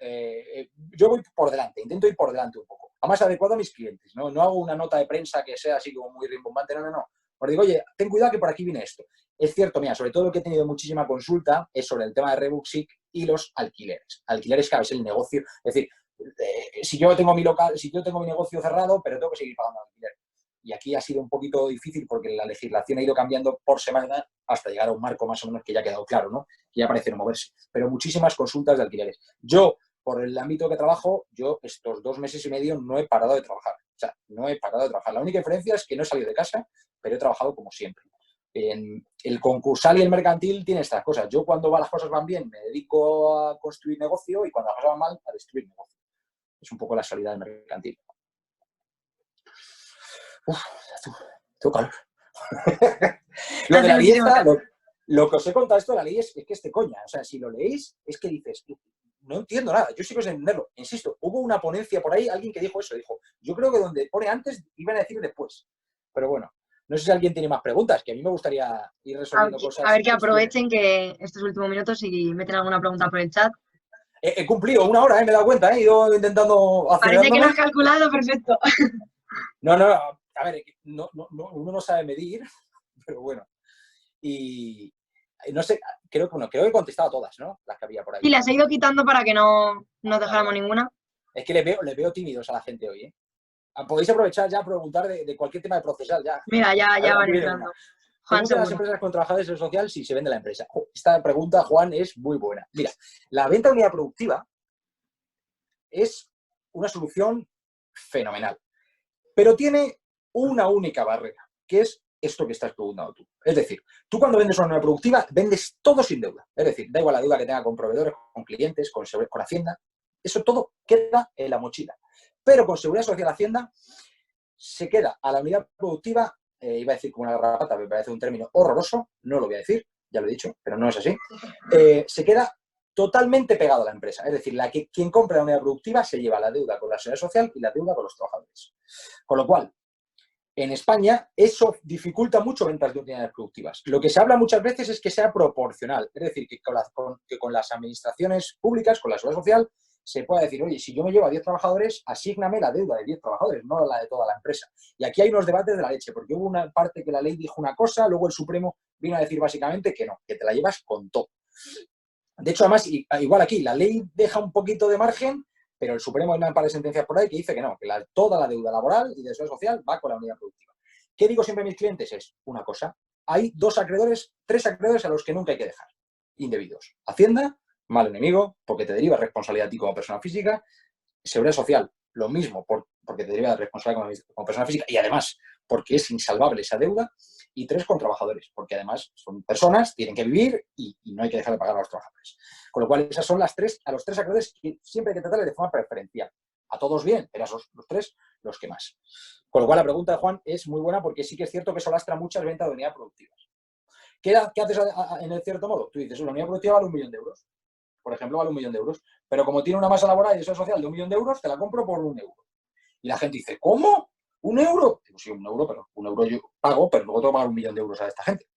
yo voy por delante, intento ir por delante un poco, a más adecuado a mis clientes, ¿no? No hago una nota de prensa que sea así como muy rimbombante, no. Os digo, oye, ten cuidado que por aquí viene esto. Es cierto, mira, sobre todo lo que he tenido muchísima consulta es sobre el tema de Rebus Sic y los alquileres. Alquileres, claro, es el negocio. Es decir, si yo tengo mi local, si yo tengo mi negocio cerrado, pero tengo que seguir pagando alquiler. Y aquí ha sido un poquito difícil porque la legislación ha ido cambiando por semana hasta llegar a un marco más o menos que ya ha quedado claro, ¿no? Que ya parece no moverse. Pero muchísimas consultas de alquileres. Yo, por el ámbito que trabajo, yo estos 2 meses y medio no he parado de trabajar. O sea, no he parado de trabajar. La única diferencia es que no he salido de casa, pero he trabajado como siempre. El concursal y el mercantil tienen estas cosas. Yo cuando las cosas van bien me dedico a construir negocio y cuando las cosas van mal a destruir negocio. Es un poco la salida del mercantil. Tengo calor. Lo de la ley está, lo que os he contado esto de la ley es que es de coña. O sea, si lo leéis, es que dices, no entiendo nada. Yo sigo sin entenderlo. Insisto, hubo una ponencia por ahí, alguien que dijo eso. Dijo, yo creo que donde pone antes, iban a decir después. Pero bueno, no sé si alguien tiene más preguntas, que a mí me gustaría ir resolviendo cosas. A ver que aprovechen que estos últimos minutos y meten alguna pregunta por el chat. He cumplido 1 hora, me he dado cuenta, he ido intentando Parece que lo has calculado perfecto. No, a ver, uno no sabe medir, pero bueno. Y no sé, creo que he contestado a todas, ¿no? Las que había por ahí. Y las he ido quitando para que no dejáramos ninguna. Es que les veo tímidos a la gente hoy, ¿eh? Podéis aprovechar ya a preguntar de cualquier tema de procesal ya. Mira, ya van entrando. Juan, ¿Cómo quedan las seguro. empresas con trabajadores de social si se vende la empresa? Esta pregunta, Juan, es muy buena. Mira, la venta de unidad productiva es una solución fenomenal, pero tiene una única barrera, que es esto que estás preguntando tú. Es decir, tú cuando vendes una unidad productiva, vendes todo sin deuda. Es decir, da igual la deuda que tenga con proveedores, con clientes, con Hacienda, eso todo queda en la mochila. Pero con Seguridad Social Hacienda se queda a la unidad productiva, iba a decir como una garrapata, me parece un término horroroso, no lo voy a decir, ya lo he dicho, pero no es así, se queda totalmente pegado a la empresa. Es decir, quien compra la unidad productiva se lleva la deuda con la Seguridad Social y la deuda con los trabajadores. Con lo cual, en España eso dificulta mucho ventas de unidades productivas. Lo que se habla muchas veces es que sea proporcional, es decir, que con las administraciones públicas, con la Seguridad Social, se pueda decir, oye, si yo me llevo a 10 trabajadores, asígname la deuda de 10 trabajadores, no la de toda la empresa. Y aquí hay unos debates de la leche, porque hubo una parte que la ley dijo una cosa, luego el Supremo vino a decir básicamente que no, que te la llevas con todo. De hecho, además, igual aquí, la ley deja un poquito de margen, pero el Supremo hay un par de sentencias por ahí que dice que no, que toda la deuda laboral y de seguridad social va con la unidad productiva. ¿Qué digo siempre a mis clientes? Es una cosa, hay tres acreedores a los que nunca hay que dejar, indebidos. Hacienda, mal enemigo, porque te deriva responsabilidad a ti como persona física. Seguridad Social, lo mismo, porque te deriva responsabilidad como persona física y además porque es insalvable esa deuda. Y 3, con trabajadores, porque además son personas, tienen que vivir y no hay que dejar de pagar a los trabajadores. Con lo cual, esas son a los 3 acreedores que siempre hay que tratarles de forma preferencial. A todos bien, pero a los 3 los que más. Con lo cual, la pregunta de Juan es muy buena porque sí que es cierto que eso lastra muchas ventas de unidades productivas. ¿Qué haces en el cierto modo? Tú dices, una unidad productiva vale 1 millón de euros. Por ejemplo, vale 1 millón de euros. Pero como tiene una masa laboral y de seguridad social de 1 millón de euros, te la compro por 1 euro. Y la gente dice, ¿cómo? ¿1 euro? Digo, sí, 1 euro, pero 1 euro yo pago, pero luego tengo que pagar 1 millón de euros a esta gente.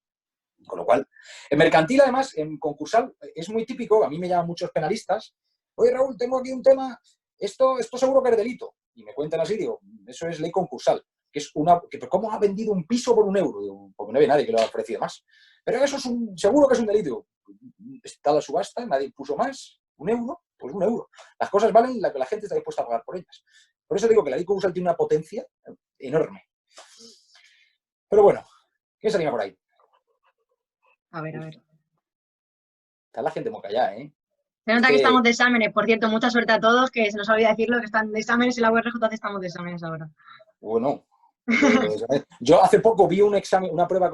Con lo cual, en mercantil, además, en concursal, es muy típico, a mí me llaman muchos penalistas, oye, Raúl, tengo aquí un tema, esto seguro que es delito. Y me cuentan así, digo, eso es ley concursal, que es ¿cómo ha vendido un piso por 1 euro? Digo, porque no había nadie que lo haya ofrecido más. Pero eso seguro que es un delito. Está la subasta, nadie puso más, 1 euro, pues 1 euro. Las cosas valen la que la gente está dispuesta a pagar por ellas. Por eso digo que la ley concursal tiene una potencia enorme. Pero bueno, ¿quién se anima por ahí? A ver. Está la gente muy callada, ¿eh? Se nota que estamos de exámenes. Por cierto, mucha suerte a todos, que se nos olvida decirlo, que están de exámenes y la URJC estamos de exámenes ahora. Bueno, yo hace poco vi un examen, una prueba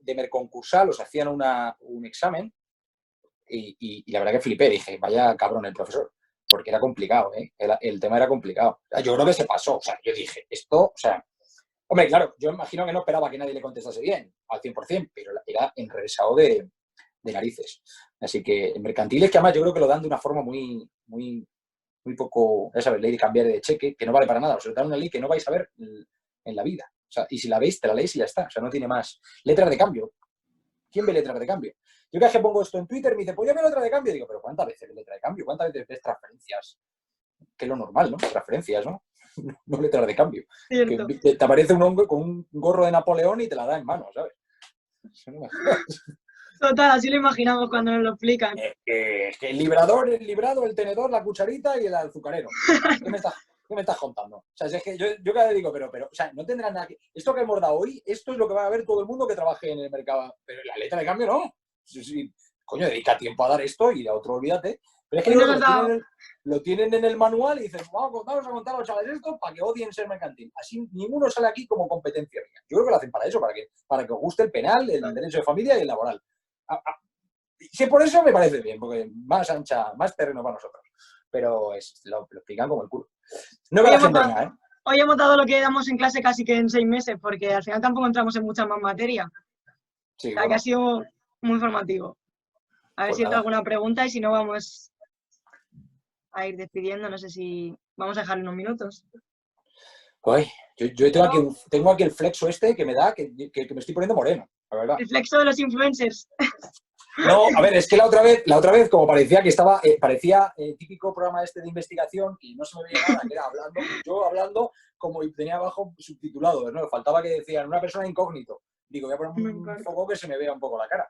de merconcursal, os hacían un examen y la verdad que flipé, dije, vaya cabrón el profesor, porque era complicado, ¿eh? El tema era complicado. Yo creo que se pasó, o sea, yo dije, esto, o sea, hombre, claro, yo imagino que no esperaba que nadie le contestase bien, al 100%, pero era enrevesado de narices. Así que en mercantiles, que además yo creo que lo dan de una forma muy poco, ya sabes, ley de cambiar de cheque, que no vale para nada, os dan una ley que no vais a ver en la vida. O sea, y si la veis, te la leéis y ya está. O sea, no tiene más. Letras de cambio. ¿Quién ve letras de cambio? Yo cada vez que pongo esto en Twitter me dice, pues yo veo letra de cambio. Digo, pero ¿cuántas veces ves letra de cambio? ¿Cuántas veces ves transferencias? Que es lo normal, ¿no? Transferencias, ¿no? No letras de cambio. Que te aparece un hombre con un gorro de Napoleón y te la da en mano, ¿sabes? Total, así lo imaginamos cuando nos lo explican. Es que el librado, el tenedor, la cucharita y el azucarero. ¿Qué me estás contando? O sea, es que yo cada vez digo, pero, o sea, no tendrán nada que... Esto que hemos dado hoy, esto es lo que va a ver todo el mundo que trabaje en el mercado. Pero la letra de cambio no. Sí, coño, dedica tiempo a dar esto y a otro olvídate. Pero es que lo tienen en el manual y dicen, vamos a contar a los chavales esto para que odien ser mercantil. Así ninguno sale aquí como competencia mía. Yo creo que lo hacen para eso, para que os guste el penal, el derecho de familia y el laboral. Sí, por eso me parece bien, porque más ancha, más terreno para nosotros. Pero lo explican como el culo. No me la gente venga, ¿eh? Hoy hemos dado lo que damos en clase casi que en 6 meses, porque al final tampoco entramos en mucha más materia. Sí, o sea, que ha sido muy informativo. A ver si entra alguna pregunta y si no vamos a ir despidiendo. No sé si vamos a dejar unos minutos. Uy, yo tengo aquí el flexo este que me da que me estoy poniendo moreno, la verdad. El flexo de los influencers. No, a ver, es que la otra vez como parecía que estaba, parecía típico programa este de investigación y no se me veía nada, que era hablando como tenía abajo subtitulado, ¿no? Faltaba que decían una persona incógnito. Digo, voy a poner un foco que se me vea un poco la cara.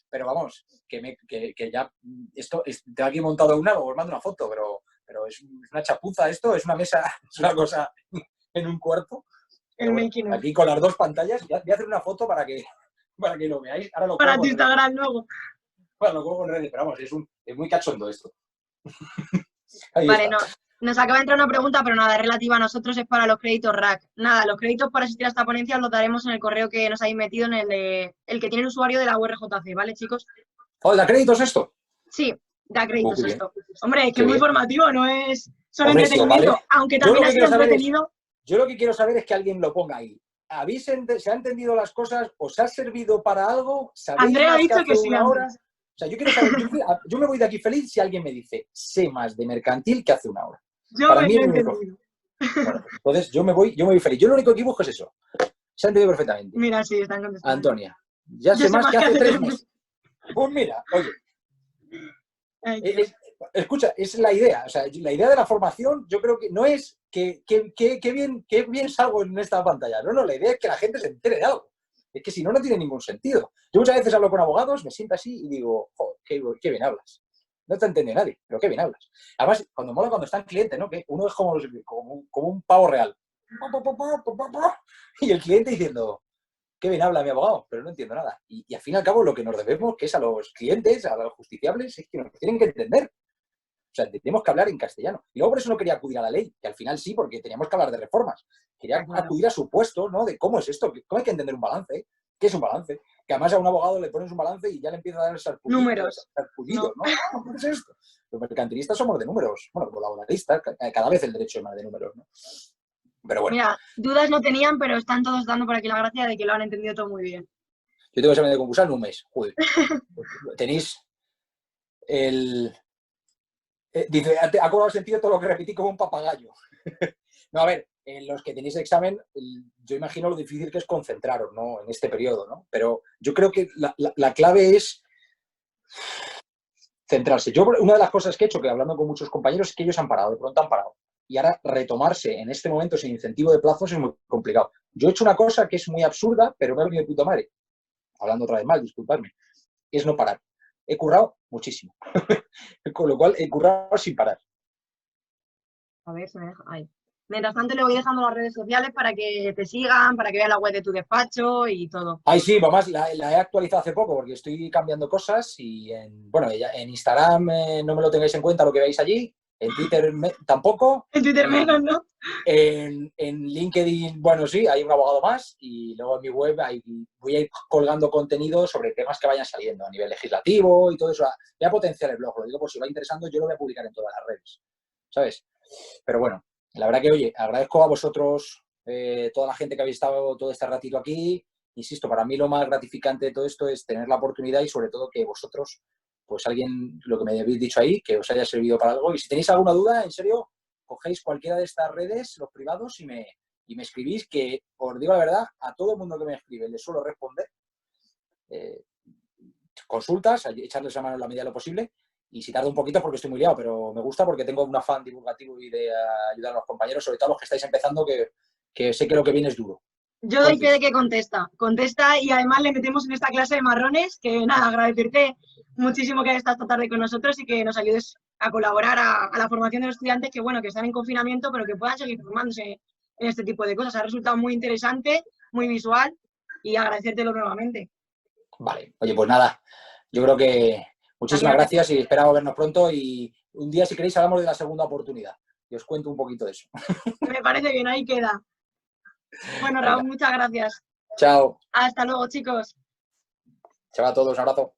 Pero vamos, que ya esto tengo aquí montado os mando una foto, pero es una chapuza esto, es una mesa, es una cosa en un cuarto. Bueno, aquí con las dos pantallas, voy a hacer una foto para que para que lo veáis. Ahora lo Para cuelgo tu en redes. Instagram luego. Bueno, lo cuelgo en redes, pero vamos, es muy cachondo esto. Ahí Vale, está. no. Nos acaba de entrar una pregunta, pero nada, es relativa a nosotros, es para los créditos RAC. Nada, los créditos para asistir a esta ponencia os los daremos en el correo que nos habéis metido en el que tiene el usuario de la URJC, ¿vale, chicos? Joder, ¿da créditos esto? Sí, da créditos Qué bien, esto. Hombre, es que qué es muy bien. formativo, no es solo Hombre, si os vale. entretenimiento, aunque Yo lo también ha que sido quiero saber es, entretenido. yo lo que quiero saber es que alguien lo ponga ahí. ¿Se han entendido las cosas? ¿Os ha servido para algo? ¿Sabéis Andrea ha más que dicho hace que sí una hora? antes. O sea, yo quiero saber, yo me voy de aquí feliz si alguien me dice, sé más de mercantil que hace una hora. Yo Para me mí lo es he lo único. entendido. Bueno, pues entonces yo me voy feliz. Yo lo único que busco es eso. Se ha entendido perfectamente. Mira, sí, están contestando. Antonia, ya Yo sé sé más más que que hace hace 3 3 meses. meses. Pues mira, oye, Ay, Dios. escucha, es la idea. O sea, la idea de la formación yo creo que no es que bien salgo en esta pantalla. No, la idea es que la gente se entere de algo. Es que si no, no tiene ningún sentido. Yo muchas veces hablo con abogados, me siento así y digo, joder, qué bien hablas. No te entiende nadie, pero qué bien hablas. Además, cuando están clientes, ¿no? Que uno es como un pavo real. Y el cliente diciendo, qué bien habla mi abogado, pero no entiendo nada. Y al fin y al cabo lo que nos debemos, que es a los clientes, a los justiciables, es que nos tienen que entender. O sea, tenemos que hablar en castellano. Y luego por eso no quería acudir a la ley, que al final sí, porque teníamos que hablar de reformas. Quería Claro. acudir a supuestos, ¿no? De cómo es esto, cómo hay que entender un balance, qué es un balance. Que además a un abogado le pones un balance y ya le empieza a dar el sarpullido. Números. ¿No? ¿Qué es esto? Los mercantilistas somos de números. Bueno, los laboralistas, cada vez el derecho es más de números, ¿no? Pero bueno. Mira, dudas no tenían, pero están todos dando por aquí la gracia de que lo han entendido todo muy bien. Yo tengo examen de concursal en un mes. Joder. Tenéis el... dice, ha cobrado sentido todo lo que repetí como un papagayo. No, a ver, los que tenéis examen, yo imagino lo difícil que es concentraros, ¿no? En este periodo, ¿no? Pero yo creo que la clave es centrarse. Yo, una de las cosas que he hecho, que hablando con muchos compañeros, es que ellos han parado, de pronto han parado. Y ahora retomarse en este momento sin incentivo de plazos es muy complicado. Yo he hecho una cosa que es muy absurda, pero me ha venido de puta madre. Hablando otra vez mal, disculpadme. Es no parar. He currado muchísimo. Con lo cual, he currado sin parar. A ver, se me deja. Ahí. Mientras tanto, le voy dejando las redes sociales para que te sigan, para que vean la web de tu despacho y todo. Ay, sí, además la he actualizado hace poco porque estoy cambiando cosas y en Instagram no me lo tengáis en cuenta lo que veis allí, en Twitter tampoco. En Twitter menos, ¿no? En LinkedIn, bueno, sí, hay un abogado más y luego en mi web voy a ir colgando contenido sobre temas que vayan saliendo a nivel legislativo y todo eso. Voy a potenciar el blog, lo digo por si va interesando, yo lo voy a publicar en todas las redes, ¿sabes? Pero bueno, la verdad que, oye, agradezco a vosotros, toda la gente que habéis estado todo este ratito aquí. Insisto, para mí lo más gratificante de todo esto es tener la oportunidad y sobre todo que vosotros, pues alguien, lo que me habéis dicho ahí, que os haya servido para algo. Y si tenéis alguna duda, en serio, cogéis cualquiera de estas redes, los privados, y me escribís, que os digo la verdad, a todo el mundo que me escribe les suelo responder. Consultas, echarles la mano en la medida de lo posible. Y si tarda un poquito es porque estoy muy liado, pero me gusta porque tengo un afán divulgativo y de ayudar a los compañeros, sobre todo a los que estáis empezando, que sé que lo que viene es duro. Yo doy fe de que contesta y además le metemos en esta clase de marrones, que nada, agradecerte muchísimo que hayas estado esta tarde con nosotros y que nos ayudes a colaborar a la formación de los estudiantes que, bueno, que están en confinamiento, pero que puedan seguir formándose en este tipo de cosas. Ha resultado muy interesante, muy visual y agradecértelo nuevamente. Vale, oye, pues nada, yo creo que muchísimas gracias y esperamos vernos pronto y un día, si queréis, hablamos de la segunda oportunidad y os cuento un poquito de eso. Me parece bien, ahí queda. Bueno, Raúl, muchas gracias. Chao. Hasta luego, chicos. Chao a todos, un abrazo.